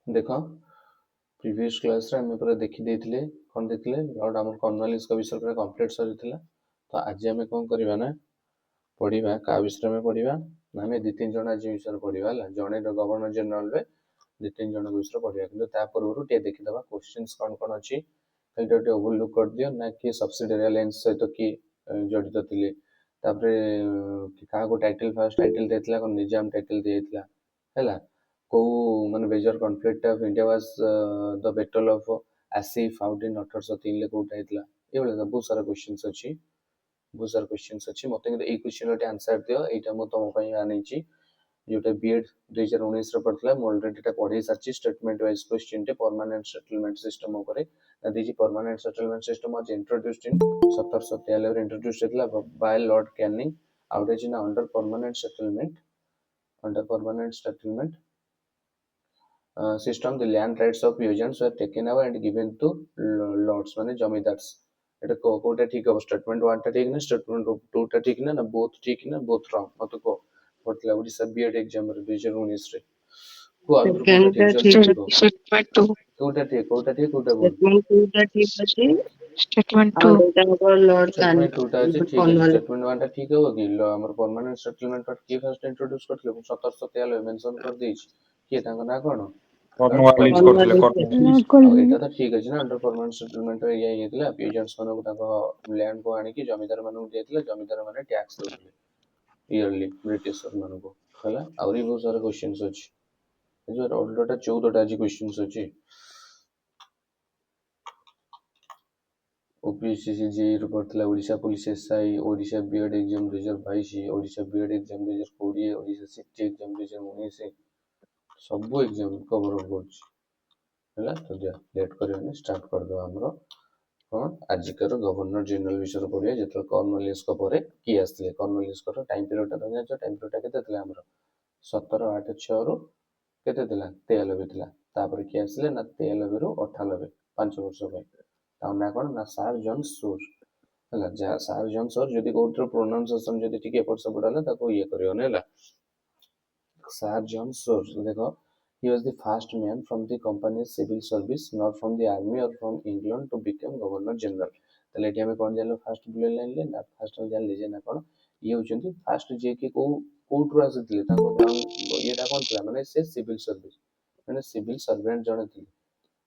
देख previous class रे आम पूरा देखी देथिले कौन देखिले लॉर्ड आमर कॉर्नवालिस विषय पूरा कंप्लीट सरीथिला। तो आज आम कौन करवा ना पढ़ा क्या विषय में पढ़ा ना आम दी तीन जन आज विषय पढ़ा जड़े गवर्नर जनरल रे दी तीन जन विषय पढ़ा कि पूर्व देखीदे क्वेश्चन कौन कौन अच्छी खाली ओवरलुक कर दियो ना कि सब्सिडियरी अलायंस सहित किए जड़ित थे क्या टाइटल फास्ट टाइटल देता कौन निजाम टाइटल दिया है को माने major conflict of India was the battle of Assaye found in 1803 ले कोटा हेतला ए वाला बहुत सारा क्वेश्चंस अछि मते ए क्वेश्चन रे आंसर दियो एटा म तुम पई आनैछि जोटा बीएड 2019 रे पड़तला म ऑलरेडी टा पढ़ै सारछि स्टेटमेंट वाइज क्वेश्चन टे परमानेंट सेटलमेंट सिस्टम ऊपर ना दीजी परमानेंट सेटलमेंट सिस्टम आज इंट्रोड्यूस्ड इन 1793 रे इंट्रोड्यूस हेतला by Lord Canning out is in under permanent settlement system, the land rights of peasants were taken away and given to lords माने जमींदार्स। एटा कोटा ठीक है statement 1 टा ठीक ना स्टेटमेंट 2 टा ठीक ना बोथ ठीक ना बोथ रॉन्ग मत को पड़तला ओडिसा बीएड एग्जाम रे 2019 रे को आउटर कोटा सेकंड ठीक ठीक जल्दी को स्टेटमेंट 2 कोटा ठीक कोटा बोल स्टेटमेंट 2 टा ठीक अछि स्टेटमेंट और 2 एटा को लॉर्ड स्टेटमेंट 2 टा अछि ठीक है कॉर्नवालिस स्टेटमेंट 1 टा ठीक है कि हमर परमानेंट सेटलमेंट पर की फर्स्ट इंट्रोड्यूस करथले 1793 मेंशन कर देछ कि तांका ना कोन कॉर्नवालिस करथिले कॉर्नवालिस कॉर्नवालिस एटा तो ठीक अछि ना अंडर परमानेंट सेटलमेंट रे या हेतला पेजेंट्स मानको ताको लैंड को आनी कि जमीदार मानको देथिले जमीदार माने टैक्स देथिले इयरली ब्रिटिशर मानको हला आउरी बहुत सारा क्वेश्चंस अछि जो ऑलरेडी 14 टा जी क्वेश्चंस अछि ओपीसीसी रे पड़तला Odisha police SI Odisha BEd exam 2022 Odisha BEd exam 2020 Odisha CT exam 2019 सब एग्जाम कवर अप करछि हला तो जा लेट करबे स्टार्ट कर दो हमरो कौन आजिकर गवर्नर जनरल विषय पढ़िया जो कॉर्नवालिस किए आसते Cornwallis time period time period के हमर 17/8/6 रु के 93 किए आसले ना 93 रु 98 5 वर्ष ना कौन ना सार जॉन सोर है जहाँ सार जॉन सोर जदि कौन प्रोनाउंसिएशन जदि टिके एपट सेपट हला ताको ये करियोने हला सार जॉन सोर देखो he was the first man from the company's civil service not from the army or from England to become governor general तले एटी हमें कौन जानो फर्स्ट बुलेट लाइन ले ना फर्स्ट में जान लीजिए ना कौन ये होचंती फर्स्ट जे के को कोर्ट रो आसीथिले ताको ग्राउंड येटा कौन थला माने से सिविल सर्विस माने सिविल सर्वेंट जणे थिले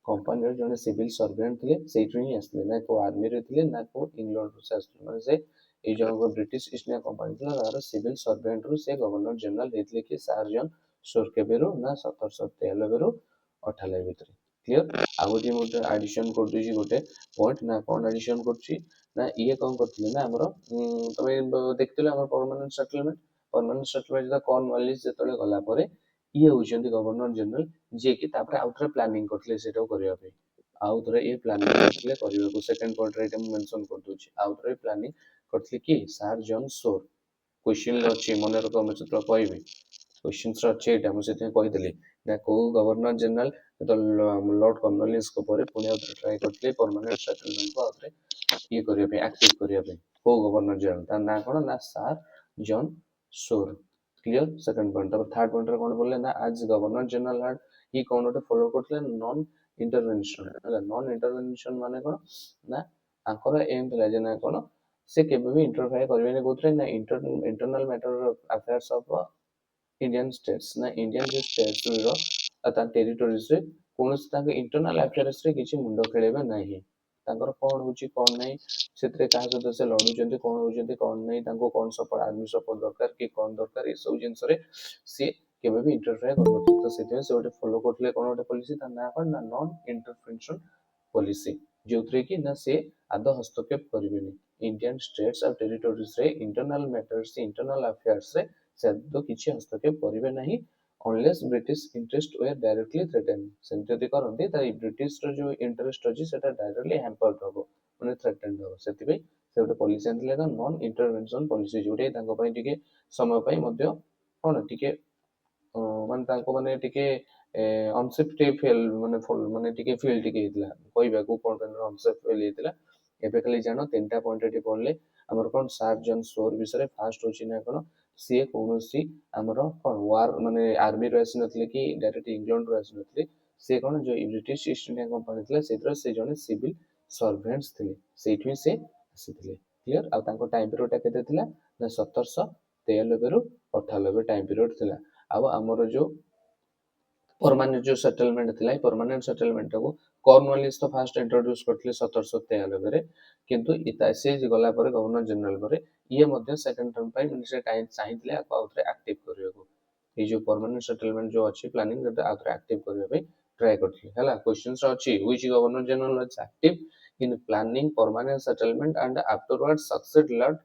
कंपनी रे जणे सिविल सर्वेंट थिले सेइट्री ही आसले ना को आर्मी रे थिले ना को इंग्लैंड रो से आसले माने से ए जण को ब्रिटिश ईस्ट इंडिया कंपनी थिला तार सिविल सर्वेंट रो से गवर्नर जनरल हेतले कि सार्जन सोर केबेरो ना 1793 रु 98 भितर क्लियर आ गोटे मोटे एडिशन कर दीजी गोटे पॉइंट ना कौन एडिशन करछि ना ये कौन करथिले ना हमरो तमे देखथिले हमर परमानेंट सेटलमेंट दा कॉर्नवालिस जेतले गला परे ये होचंती गवर्नर जनरल जे कि तापर आउटर प्लानिंग करथिले सेटा करिया पे आउथरे ये प्लानिंग करथिले करिया को सेकंड पॉइंट रे मेंशन कर दोछि आउथरे प्लानिंग करथिले कि सर जॉन सोर क्वेश्चन अछि मने रखो हम चित्र कहबे क्वेश्चंस अच्छे एटा हम सेते कहि देली ना को गवर्नर जनरल तो लॉर्ड कॉर्नवालिस को परे पुणी आउथरे ट्राई करथिले परमानेंट सेटलमेंट को आउथरे ये करिया पे एक्टिव करिया पे को गवर्नर जनरल ता ना कोन ना सर जॉन सोर क्लियर सेकंड पॉइंट तब थर्ड पॉइंट रे कोन बोलले ना आज गवर्नर जनरल हार्ड ही कोन ओटे फॉलो करथिले नॉन इंटरवेंशन हला नॉन इंटरवेंशन माने कोन ना आंकर एम थला जे ना कोन से केबे भी इंटरफेयर करबेने कोथरे ना internal matter affairs of Indian states ना इंडियन जो स्टेट्स रो ता टेरिटरीज रे कोनस ताके इंटरनल अफेयर्स रे किछि मुंडो खेलेबा नाही तांकर कोन होची कोन नै सेतरे का सहित से लडू जंती कोन होचंती कोन नै तांको कोन सपोर्ट आर्मी सपोर्ट दरकार कि कोन दरकार ए सब जिंस रे से केबे भी इंटरफेयर करबो तो सेते से ओटे फॉलो करथले कोन ओटे पॉलिसी ता ना कोन ना नॉन इंटरवेंशन पॉलिसी जोथरे कि ना से आद हस्तक्षेप करिवेनी इंडियन स्टेट्स और टेरिटरीज रे इंटरनल मैटर्स इंटरनल अफेयर्स रे से तो किछि हस्तक्षेप करिवे नाही अनलेस ब्रिटिश इंटरेस्ट वे डायरेक्टली थ्रेटन सेंते जदि करंती ता ब्रिटिश रो जो इंटरेस्ट अछि सेटा डायरेक्टली हैम्पर्ड होबो माने थ्रेटन्ड होबो सेति पे से ओटे पॉलिसी आनले का नॉन इंटरवेंशन पॉलिसी जोटे तांको पई टिके समय पई मध्य कोन टिके माने तांको माने टिके अनसेफ्टी फील माने टिके फील टिके हितला कहबा को कोन अनसेफ फील हितला एबे खाली जानो तीनटा पॉइंट एटी पड़ले हमर कोन सार जन सोर विषय फास्ट होची ना कोन सी कोनोसी हमर कोन वार माने आर्मी रो आसी नथले कि डायरेक्ट इंग्लैंड रो आसी नथले से कौन जो ब्रिटिश ईस्ट इंडिया कंपनी थिला सेतर से जने सिविल सर्वेंट्स थिले सेठी से आसीथिले क्लियर आ तांको टाइम पीरियड केते थिला ना 1793 रु 98 टाइम पीरियड थिला आ हमर जो परमानेंट जो सेटलमेंट थिला परमानेंट सेटलमेंट को कॉर्नवालिस तो फास्ट इंट्रोड्यूस करथिले 1793 रे किंतु इता से गला पर गवर्नर जनरल पर ये मध्य सेकंड टर्म पाई मिनिस्टर टाइम चाहिए आउथरे एक्टिव करियो ये जो परमानेंट सेटलमेंट जो अच्छी प्लानिंग दैट आउथरे एक्टिव करियो पे ट्राई करथिले हला क्वेश्चंस अछि which governor general was active in planning permanent settlement and afterward succeed Lord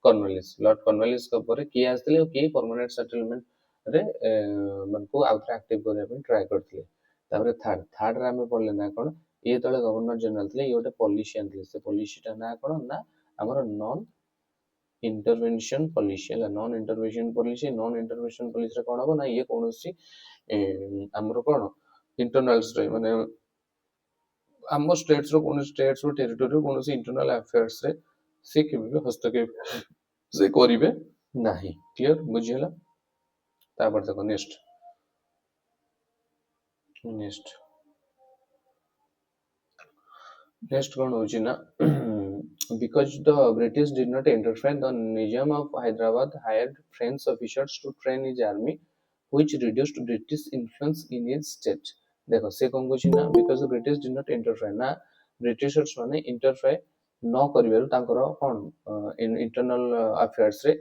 Cornwallis के ऊपर किए आसथिले कि परमानेंट सेटलमेंट रे मनको आउथरे एक्टिव करियो पे ट्राई करथिले तापर थर्ड रे हम पढले ना कोन ये तळे गवर्नर जनरल थिले ये गोटे पॉलिसी आनथिले से पॉलिसीटा ना कोन ना हमर नॉन इंटरवेंशन पॉलिसी है नॉन इंटरवेंशन पॉलिसी कौन हम ना ये कौन सी हमर कौन इंटरनल्स रे माने हम स्टेट्स रो कौन स्टेट्स रो टेरिटरी रो कौन सी इंटरनल अफेयर्स रे से केबे भी हस्तक्षेप से करिवे नाही क्लियर बुझियला तापर देखो नेक्स्ट कौन होची ना because the British did not interfere, the Nizam of Hyderabad hired French officers to train his army, which reduced British influence in his state. देखो से कौन कुछ ना because the British did not interfere ना Britishers माने interfere न करिबारु तांकर कोन internal affairs रे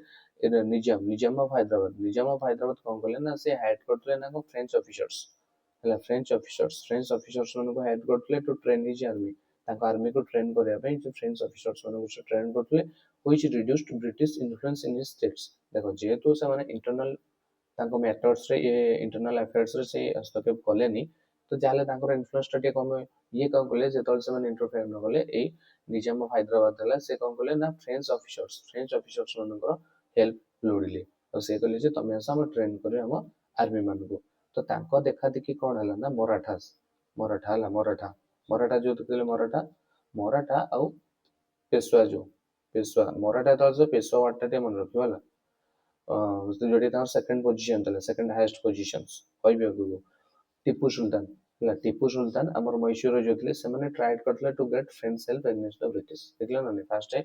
निजाम ऑफ हैदराबाद कौन कहले ना से हायर करथले ना को फ्रेंच ऑफिसर्स हला फ्रेंच ऑफिसर्स मन को हायर करथले टू ट्रेन हिज आर्मी तांको आर्मी को ट्रेन करिया पे जो फ्रेंच ऑफिसर्स मन को ट्रेन करथले which reduced British influence in his states देखो जेतु से माने इंटरनल तांको मेथड्स रे ये इंटरनल अफेयर्स रे से हस्तक्षेप कलेनी तो जाले तांकर इन्फ्लुएंस टे कम ये कौन कहले जेतल से माने इंटरफेयर न कले ए निजाम ऑफ हैदराबाद हला से कौन कहले ना फ्रेंच ऑफिसर्स मन को हेल्प लोडिले तो से कहले जे तमे आसा हम ट्रेन करे हम आर्मी मन को तो तांको देखा देखी कौन हला ना मराठा जो कहले मराठा आउ पेशवा मराठा तो पेशवा वार्ड टे मन रखियो हला जोड़ी तार सेकंड पोजीशन तले सेकंड हाईएस्ट पोजीशंस कहबे को टीपू सुल्तान हमर मैसूर जो थिले से माने ट्राइड करथले to get French help against the British देखला ना फर्स्ट है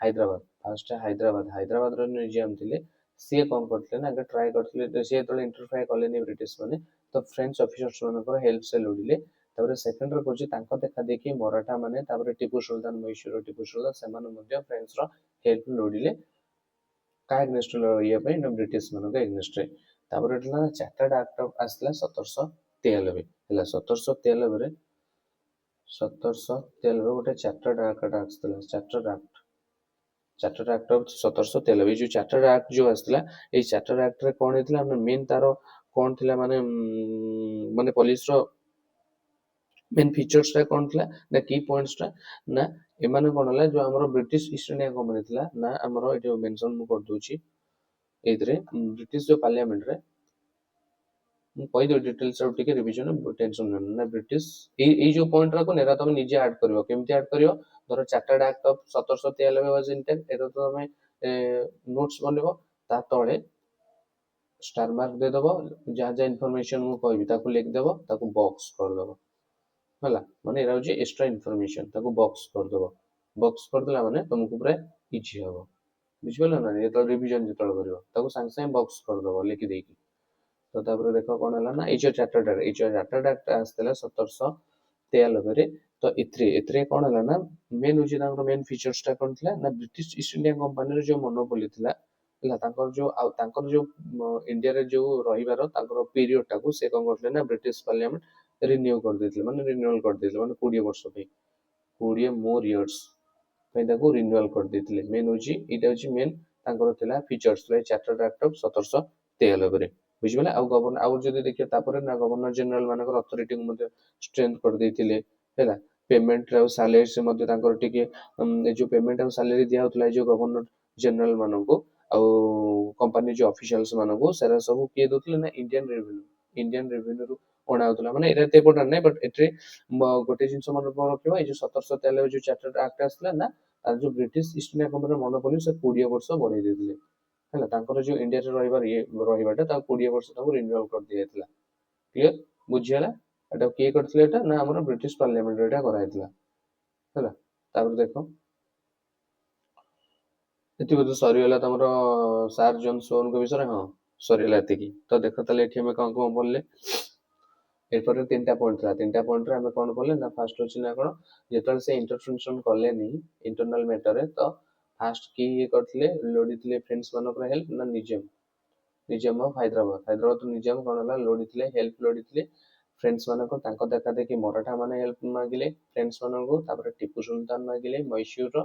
हैदराबाद रो निजाम थिले से कौन करथले ना अगर ट्राई करथले से तो इंटरफेयर कलेनी ब्रिटिश माने तो फ्रेंच ऑफिसर्स मानकर हेल्प से लोडिले तापर सेकंड रो कोची तांको देखा देखी मराठा माने तापर टीपू सुल्तान मैसूर टीपू सुल्तान से माने मध्ये फ्रेंच रो हेल्प लोडिले का एग्नेस्ट ये पे ना ब्रिटिश मानक एग्नेस्ट रे तापर एटला चार्टर्ड एक्ट आसला 1793 हला 1793 रे 1793 गोटे चार्टर्ड एक्ट आसला चार्टर्ड एक्ट ऑफ 1793 जो चार्टर्ड एक्ट जो आसला ए चार्टर्ड एक्ट रे कोन हेतला हमने मेन तारो कोन थिला माने माने पुलिस रो मेन फीचर्स टा कोन थिला ना की पॉइंट्स टा ना एमाने कोन हला जो हमरो ब्रिटिश ईस्ट इंडिया कंपनी थिला ना हमरो एटे मेंशन मु कर दोची एतरे ब्रिटिश जो पार्लियामेंट रे कहि दो डिटेल्स और टिके रिवीजन टेंशन ना ब्रिटिश ए जो पॉइंट रा को नेरा तुम निजे ऐड करियो केमति ऐड करियो धरो chartered act of 1793 was intent एतो तो हमें नोट्स बनेबो ता तळे स्टार मार्क दे दबो जहाँ जहाँ इनफॉरमेशन मु कहबी ताको लिख देबो ताको बॉक्स कर देबो हला माने एरा होची एक्स्ट्रा इनफॉरमेशन ताको बॉक्स कर देबो बॉक्स कर देला माने तुमको पूरा इजी हबो बुझिबलो ना ये तो रिवीजन जतळ करियो ताको संग संग बॉक्स कर देबो लिखि देकी तो तापर देखो कोन हला ना ए जो चार्टर्ड एक्ट आस्तला 1793 रे तो इथरे कोन हला ना मेन होची तांकर मेन फीचर्स टा कोन थिला ना ब्रिटिश ईस्ट इंडिया कंपनी रे जो मोनोपोली थिला हला तांकर जो इंडिया रे जो रहिबार तांकर पीरियड टाको से कोन करथले ना ब्रिटिश पार्लियामेंट रिन्यू कर देथिले माने रिन्यूअल कर देथिले माने 20 वर्ष पे 20 मोर इयर्स पे ताको रिन्यूअल कर देथिले मेन होची इटा होची मेन तांकर थिला फीचर्स रे चार्टर्ड एक्ट ऑफ 1793 रे बुझिबले आ गवर्नर आ जदी देखियो तापर ना गवर्नर जनरल मानकर अथॉरिटी को मध्ये स्ट्रेंथ कर देथिले हैला पेमेंट रे सैलरी से मध्ये तांकर टिके जो पेमेंट और सैलरी दिया होतला जो गवर्नर जनरल मानको आ कंपनी जो ऑफिशियल्स मानको सेरा सब के दोतले ना इंडियन रेवेन्यू रु ओणा होतला माने एते इम्पोर्टेंट नै बट एट्रे गोटे जिंस मन रखिबा ए जो 1793 जो चार्टर्ड एक्ट आसला ना आ जो British East India company monopoly से 20 वर्ष बढ़ाई देथिले हैला तांकर जो इंडिया रे रहिबार ये रहिबाटा ता 20 वर्ष ताको रिन्यूअल कर दिया हैतला क्लियर बुझियला एटा किए करथिले एटा ना हमर ब्रिटिश पार्लियामेंट रे एटा कराइतला हैला तापर देखो एति बोध सरीगला तमरो सार जॉन सोन को विषय हाँ सरीगला एतिकी तो देखो ताले एठी हम कोन कोन बोलले एरपर तीनटा पॉइंट था तीनटा पॉइंट रे हम कोन बोलले ना फास्ट होची ना कोन जेतल से इंटरफेंशन करलेनी इंटरनल मैटर रे तो फास्ट की ये करथिले लोडिथिले फ्रेंड्स मानकर हेल्प ना निजाम ऑफ हैदराबाद तो निजाम कोन हला लोडिथिले हेल्प लोडिथिले फ्रेंड्स मानको तांको देखा देखी मराठा माने हेल्प मागिले फ्रेंड्स मानको तापर टीपू सुल्तान मागिले मैसूर रो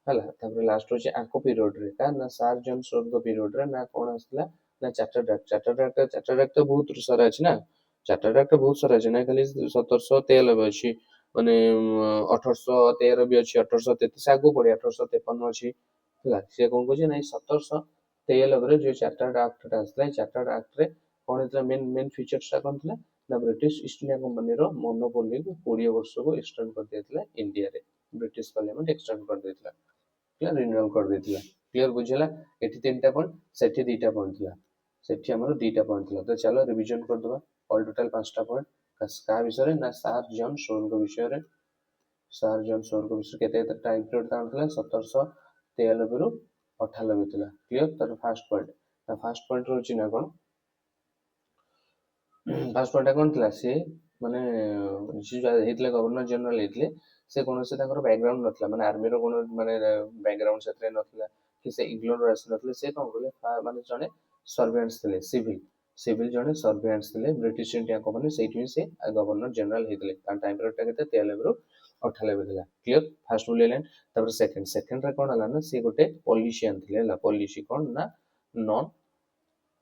हला तापर लास्ट होची आको पीरियड रे का ना सार जन सोर को पीरियड रे ना कोन आसला ना चार्टर्ड एक्ट तो बहुत सारा अछि ना चार्टर्ड एक्ट बहुत सारा अछि ना खाली 1793 अछि माने 1813 भी अछि 1833 आगु पड़े 1853 अछि हला से कोन कहै नै 1793 रे जो चार्टर्ड एक्ट आसला चार्टर्ड एक्ट रे कोन इतला मेन फीचर्स ता कोन थला ना ब्रिटिश ईस्ट इंडिया कंपनी रो मोनोपोली को 20 वर्ष को एक्सटेंड कर देतला इंडिया रे ब्रिटिश पार्लियामेंट एक्सटेंड कर देतला क्लियर रिन्यूअल कर देतला क्लियर बुझला एठी तीनटा पॉइंट सेठी दुईटा पॉइंट थला सेठी हमर दुईटा पॉइंट थला तो चलो रिवीजन कर दबा ऑल टोटल पांचटा पॉइंट का विषय रे ना सार जॉन सोन को विषय रे सार जॉन सोन को विषय केते टाइम पीरियड तांतला 1793 रु 98 थला क्लियर तर फर्स्ट पॉइंट रोची ना कोन फर्स्ट पॉइंट कोन थला से माने जे हेतले गवर्नर जनरल हेतले से कोन से ताकर बैकग्राउंड नथला माने आर्मी रो कोन माने बैकग्राउंड सेतरे नथला कि से इंग्लैंड रो आसी नथले से कोन बोले माने जने सर्वेंट्स थिले सिविल जने सर्वेंट्स थिले ब्रिटिश इंडिया कंपनी सेठी से गवर्नर जनरल हेतले ता टाइम पीरियड ता केते 93 रो 98 थिला क्लियर फर्स्ट बोले लाइन तापर सेकंड रे कोन हला ना से गोटे पॉलिशियन थिले ला पॉलिसी कोन ना नॉन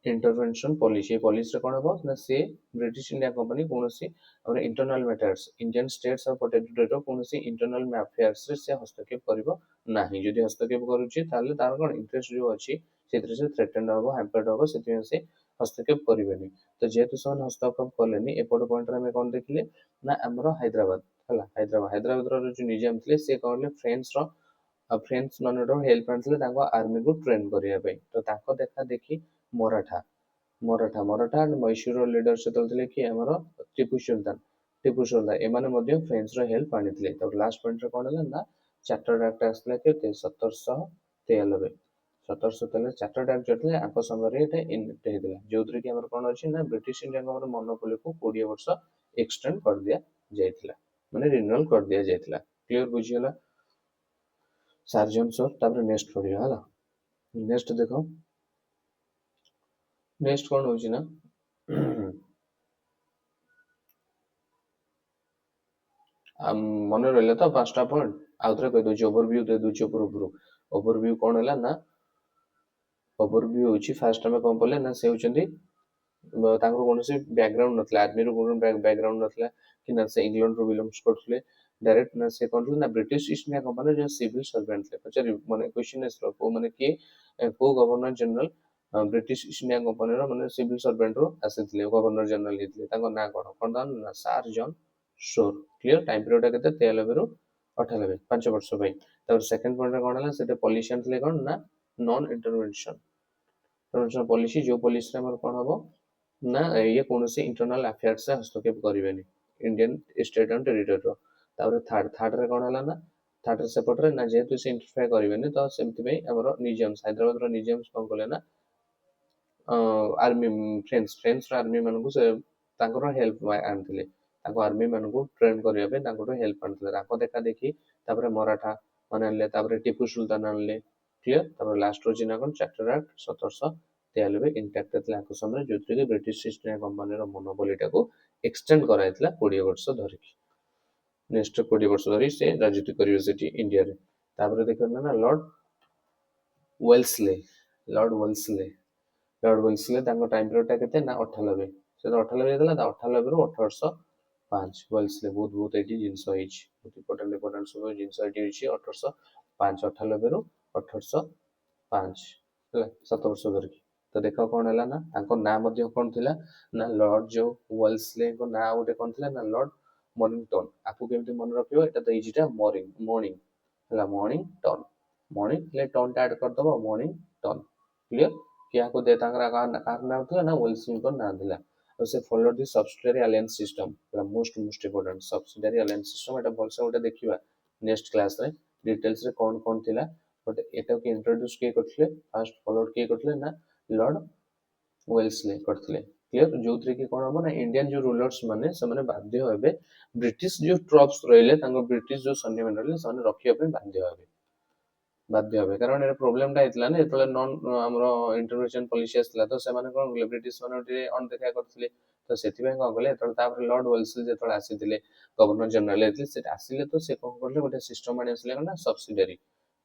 इंटरवेंशन पॉलिसी पॉलिसी कौन हम ना से ब्रिटिश इंडिया कंपनी कौन सी और इंटरनल मैटर्स इंडियन स्टेट्स और टेरिटरी कौन सी इंटरनल अफेयर्स रे से हस्तक्षेप करिवो नाही जदि हस्तक्षेप करूची ताले तार कोन इंटरेस्ट जो अछि सेतरे से थ्रेटेंड होबो हैम्पर्ड होबो सेति से हस्तक्षेप करिवेनी तो जेतु सन हस्तक्षेप करलेनी एपड पॉइंट रे हम कोन देखिले ना हमरो हैदराबाद हला हैदराबाद रो जो निजाम थिले से कहले फ्रेंड्स रो फ्रेंड्स मानरो हेल्प आनथिले ताको आर्मी को ट्रेन करिया पे तो ताको देखा देखी मराठा एंड मैसूर लीडर से थे कि आमर टीपू सुल्तान एमाने मध्य फ्रेंच रो हेल्प आनिथिले तो लास्ट पॉइंट रे कोन हला ना चार्टर्ड एक्ट आसला केते 1793 चार्टर्ड एक्ट जतले आको समय रे एटा इनेक्ट हेतला जोद्रे कि हमर कोन अछि ना ब्रिटिश इंडिया हमर मोनोपोली को 20 वर्ष एक्सटेंड कर दिया जायतिला माने रिन्यूअल कर दिया जायतिला क्लियर बुझियला सार्जन सर तापर नेक्स्ट पढिया हला नेक्स्ट देखो नेक्स्ट कौन होची ना मन रहा तो पांचटा पॉइंट आउ थे कह दूची ओवरव्यू दे दूची ओवरव्यू कौन है ना ओवरव्यू होची फास्ट हम कौन पले ना से होचंदी तांको कोनोसी बैकग्राउंड नथला आर्मी रो कोन बैकग्राउंड नथला कि ना से इंग्लैंड रो बिलोंग्स करथले डायरेक्ट ना से कोन ना ब्रिटिश ईस्ट इंडिया कंपनी जो सिविल सर्वेंट थे पचारि माने क्वेश्चन इस को माने कि को governor general British East India Company रो माने सिविल सर्वेंट रो आसीथिले गवर्नर जनरल हेतले तांको ना कोन ना सार John Shore clear time period केते 93 रो 98 5 वर्ष भाई तब सेकंड पॉइंट कोन हला सेटे पॉलिशियन थे कोन ना नॉन इंटरवेंशन पॉलिसी जो पॉलिसी हमर कोन हबो ना ये कौन से इंटरनल अफेयर्स से हस्तक्षेप करेंगे इंडियन स्टेट एंड टेरिटरी रो तापर थर्ड रे कोन हला ना थर्ड रे सेपट रे ना जेतु से इंटरफेयर करेंगे तो सेमति में हमर निजाम हैदराबाद रो निजाम कोन कले ना आर्मी फ्रेंच आर्मी मान को से तांकर हेल्प आनथिले ताको आर्मी मान को ट्रेन करिया पे तांकर हेल्प आनथिले ताको देखा देखी तापर मराठा माने आनले तापर टीपू सुल्तान आनले क्लियर तापर लास्ट रो जिना कोन चार्टर एक्ट 1793 इंटैक्ट थला को समय जोथि के ब्रिटिश ईस्ट इंडिया कंपनी रो मोनोपोली टाको एक्सटेंड कराइतला 20 वर्ष धरि नेक्स्ट 20 वर्ष धरि से राजनीति करियो सिटी इंडिया रे तापर देखना ना वेल्सले लॉर्ड वेल्सले तांको टाइम पीरियड ता केते ना 98 से 98 देला 98 रो 1805 वेल्सले बहुत एटी जिंस होइछ बहुत इंपोर्टेंट सब जिंस एटी होइछ 1805 98 रो 1805 हला 7 वर्ष धरि तो देखो कौन है ना तांको ना मध्य कौन थिला ना लॉर्ड जो वेल्सले को ना उठे कौन थिला ना लॉर्ड मॉर्निंगटन आपको केमती मन रखियो एटा तो इजीटा मॉर्निंग हला मॉर्निंग ले टन टा ऐड कर दबो मॉर्निंग टन क्लियर क्या को दे तांगरा का नाम थिला ना वेल्सले को नाम थिला और से followed the subsidiary alliance system most important subsidiary alliance system एटा भलसे गोटे देखिबा नेक्स्ट क्लास रे डिटेल्स रे कोन थिला बट एटा के इंट्रोड्यूस के करथले फर्स्ट फॉलोड के करथले ना लॉर्ड वेल्सले करथले क्लियर जो थ्री की कोन हम ना इंडियन जो रूलर्स माने से माने बाध्य हेबे ब्रिटिश जो ट्रप्स रहिले तांको ब्रिटिश जो सैन्यमैन रहिले से माने रखिया पे बाध्य हेबे कारण ए प्रॉब्लम टा हितला ने एतले नॉन हमरो इंटरवेंशन पॉलिसी आसला तो से माने कोन गले ब्रिटिश माने टे ऑन देखा करथले तो सेति पे कोन गले एतले तापर लॉर्ड वेल्सले जेतले आसीथिले गवर्नर जनरल एतले से आसीले तो से कोन करले गोटे सिस्टम माने आसीले ना सब्सिडियरी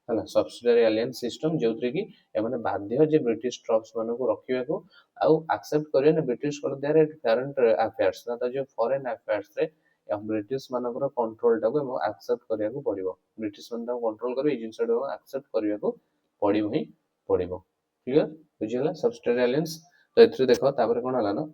है सब्सिडियरी अलायंस सिस्टम जो कि एमाने बाध्य जे ब्रिटिश ट्रप्स माने को रखिया को आउ एक्सेप्ट करे ना ब्रिटिश कर देयर करंट अफेयर्स ना तो जो फॉरेन अफेयर्स रे ब्रिटिश मानकर कंट्रोल टाको एक्सेप्ट करिया को पड़िबो ब्रिटिश मान कंट्रोल कर जिनस एक्सेप्ट करिया को पड़िबो ही पड़िबो क्लियर बुझिला सब्सिडियरी अलायंस तो एथरे देखो तापर कोन हला ना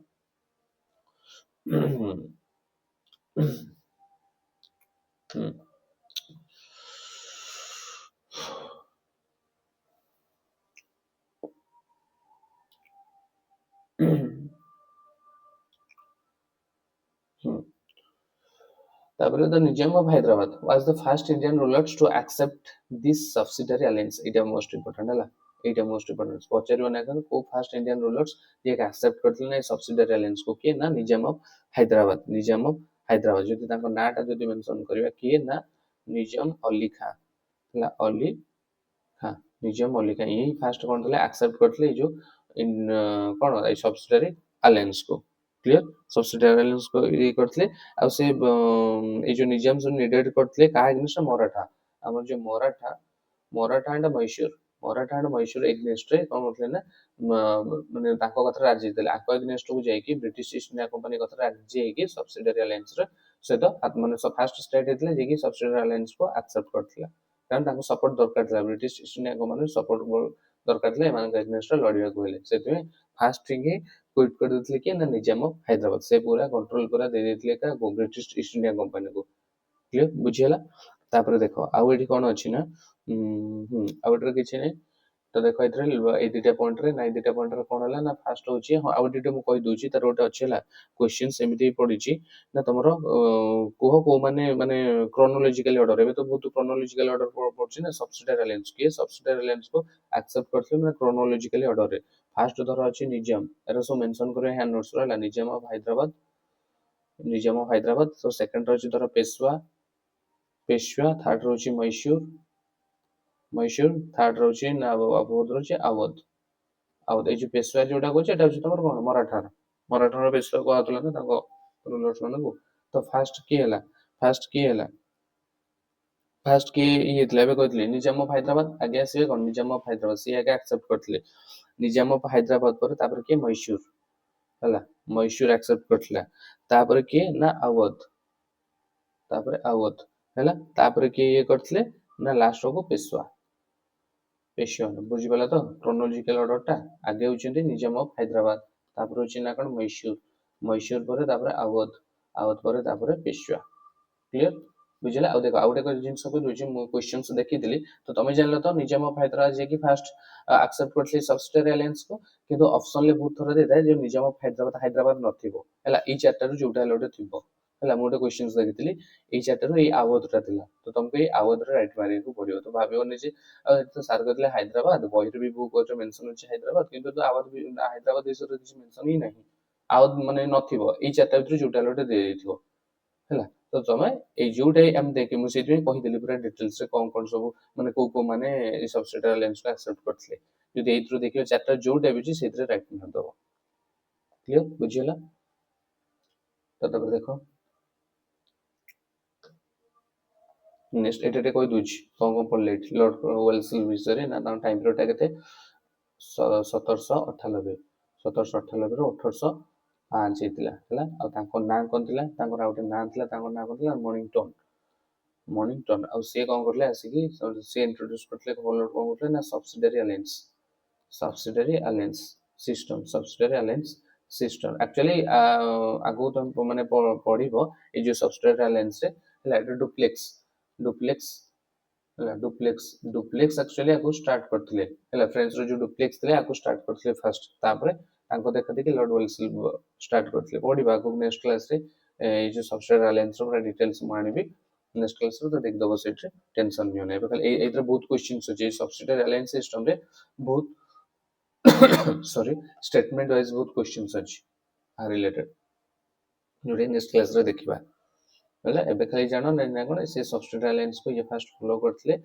तापर the Nizam of Hyderabad was the first Indian rulers to accept this subsidiary alliance it most important हला इट मोस्ट इंपोर्टेंट पचरियो ना को फर्स्ट इंडियन रूलर्स जे एक्सेप्ट करथिले ना सब्सिडियरी अलायंस को के ना निजाम ऑफ हैदराबाद जति ताको नाटा जति मेंशन करबा के ना निजाम अली खान हला अली खान निजाम अली खान यही फर्स्ट कोन थले एक्सेप्ट करथिले जो इन कोन ए सब्सिडियरी अलायंस को क्लियर सब्सिडियरी अलायंस को ये करथिले आ से ए जो निजाम जो नीडेड करथिले का एग्नेस्ट मराठा हमर जो मराठा एंड मैसूर एग्नेस्ट रे कोन करथिले ना माने ताको कथा राजी देले आको एग्नेस्ट को जाई कि ब्रिटिश ईस्ट इंडिया कंपनी कथा राजी है कि सब्सिडियरी अलायंस रे से तो माने फर्स्ट स्टेट हेतले जे कि सब्सिडियरी अलायंस को एक्सेप्ट करथिला कारण ताको सपोर्ट दरकार था British East India company support दरकार था एमान एग्नेस्ट लड़िया को हेले सेते फास्ट थिंग क्विट कर देथिले कि ना निजाम ऑफ हैदराबाद से पूरा कंट्रोल पूरा दे देथिले का ब्रिटिश ईस्ट इंडिया कंपनी को क्लियर बुझियला तापर देखो आउ एठी कोन अछि ना आउटर किछि नै तो देखो इथरे ए दुटा पॉइंट रे ना दुटा पॉइंट रे कोन हला ना फर्स्ट होछि आउ दुटा मु कहि दोछि तार ओटे अछि हला क्वेश्चन सेमिति पडिछि ना तमरो कोह को माने माने क्रोनोलॉजिकली ऑर्डर एबे तो बहुत क्रोनोलॉजिकल ऑर्डर पडछि ना सब्सिडियरी अलायंस के सब्सिडियरी अलायंस को एक्सेप्ट करथिले ना क्रोनोलॉजिकली ऑर्डर रे फर्स्ट धर अछि निजाम एरो सो मेंशन करे हैंड नोट्स रे निजाम ऑफ हैदराबाद तो सेकंड अछि धर पेशवा थर्ड रोची मैसूर थर्ड रोची ना अवध रोची अवध ए जो पेशवा जोटा कोचे एटा होची तमर कोन मराठा पेशवा को आतला ना ताको रूलर्स माने को तो फर्स्ट के ये थले बे कहतले निजाम ऑफ हैदराबाद आगे आसे कोन निजाम ऑफ हैदराबाद से आगे एक्सेप्ट करतले निजाम ऑफ हैदराबाद पर तापर के मैसूर हला मैसूर एक्सेप्ट करतला तापर के ना अवध हला तापर के ये करतले ना लास्ट को पेशवा बुझी पला तो क्रोनोलॉजिकल ऑर्डर टा आगे होचंती निजाम ऑफ हैदराबाद तापर होची ना कोन मैसूर पर तापर अवध पर तापर पेशवा क्लियर बुझला आ देखो आउटे को जिंस को दोजी मु क्वेश्चंस देखि दिली तो तमे जानलो तो निजाम ऑफ हैदराबाद जे कि फर्स्ट एक्सेप्ट करथले सब्सिडियरी अलायंस को किंतु ऑप्शन ले बहुत थोड़ा देता है जो निजाम ऑफ हैदराबाद नथिबो हला ई चार्टर रु जोटा लोटे थिबो हला मोटे क्वेश्चंस देखितली ई चार्टर रु ई अवधटा थिला तो तुमको ई अवध रे राइट मारे को पड़ियो तो भाबियो ने जे तो सार कहतले हैदराबाद बहिर भी बुक को मेंशन अछि हैदराबाद किंतु तो अवध भी हैदराबाद विषय किछ मेंशन ही नहीं अवध माने नथिबो ई चार्टर रु जोटा लोटे दे देथिबो हला तो तमे ए जोटे हम देखि मु सेति कहि देली पूरा डिटेल्स रे कोन सब माने को माने ए सब्सिडियरी अलायंस को एक्सेप्ट करथले जदि ए थ्रू देखियो चैप्टर जोटे भी सेति राइट न दबो क्लियर बुझियला तो तब देखो नेक्स्ट एटे कहि दोछि कोन पढले लॉर्ड वेल्सली विषय ना ता टाइम पीरियड केते 1798 रो 1805 हेतिला हला आ ताको ना कोन थिला ताको आउटे ना थिला ताको ना कोन थिला मॉर्निंगटन आ से कोन करले आसी कि से इंट्रोड्यूस करले कोन करले ना सब्सिडियरी अलायंस सिस्टम एक्चुअली आगो तो माने पढिबो ए जो सब्सिडियरी अलायंस रे हला डुप्लेक्स एक्चुअली आको स्टार्ट करथिले हला फ्रेंच रो जो डुप्लेक्स थिले आको स्टार्ट करथिले फर्स्ट तापरे ତାଙ୍କ ଦେଖା ଦେଖି ଲର୍ଡ ୱେଲସଲି ଷ୍ଟାର୍ଟ କରିଥିଲେ ପଢିବା ଆଗକୁ ନେକ୍ସଟ କ୍ଲାସରେ ଏଇ ଯୋଉ ସବସିଡିଆରୀ ଆଲାଏନ୍ସ ର ପୁରା ଡିଟେଲ୍ସ ମୁଁ ଆଣିବି ନେକ୍ସଟ କ୍ଲାସରେ ତ ଦେଖିଦବ ସେଇଠି ଟେନସନ ନିଅ ନାହିଁ ଏବେ ଖାଲି ଏଇଥିରେ ବହୁତ କ୍ୱେଶ୍ଚିନ୍ସ ଅଛି ଏଇ ସବସିଡିଆରୀ ଆଲାଏନ୍ସ ସିଷ୍ଟମରେ ବହୁତ ସରି ଷ୍ଟେଟମେଣ୍ଟ ୱାଇଜ ବହୁତ କ୍ୱେଶ୍ଚିନ୍ସ ଅଛି ରିଲେଟେଡ ଯୋଉଟା ନେକ୍ସଟ କ୍ଲାସରେ ଦେଖିବା ବୋଲେ ଏବେ ଖାଲି ଜାଣ ନା କଣ ସେ ସବସିଡିଆରୀ ଆଲାଏନ୍ସକୁ ଇଏ ଫାଷ୍ଟ ଫଲୋ କରିଥିଲେ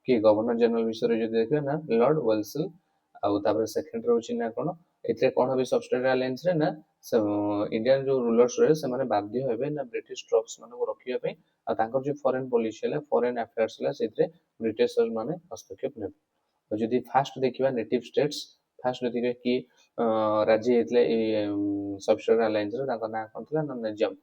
କି ଗଭର୍ଣ୍ଣର ଜେନେରାଲ ବିଷୟରେ ଯଦି ଦେଖିବା ନା ଲର୍ଡ ୱେଲସଲି ଆଉ ତାପରେ ସେକେଣ୍ଡ ରହୁଛି ନା କଣ ଏଥିରେ କଣ হবে ସବସିଡିଆରୀ ଆଲାଏନ୍ସରେ ନା ଇଣ୍ଡିଆନ ଯୋଉ ରୁଲର୍ସ ରहे ସେମାନେ ବାଧ୍ୟ ହେବେ ନା ବ୍ରିଟିଶ ଟ୍ରକ୍ସ ମାନଙ୍କୁ ରଖିବା ପାଇଁ ଆଉ ତାଙ୍କର ଯୋଉ ଫରେନ ପଲିସି ହେଲା ଫରେନ ଆଫେୟାର୍ସ ହେଲା ସେଥିରେ ବ୍ରିଟିଶର ମାନେ ହସ୍ତକ୍ଷେପ ନେବେ ଆଉ ଯଦି ଫାଷ୍ଟ ଦେଖିବା ନେଟିଭ ଷ୍ଟେଟ୍ସ ଫାଷ୍ଟ ଦେଖିବା କି ରାଜି ହେଇଥିଲେ ଏଇ ସବସିଡିଆରୀ ଆଲାଏନ୍ସରେ ତାଙ୍କ ନାଁ କଣ ଥିଲା ନା ନିଜାମ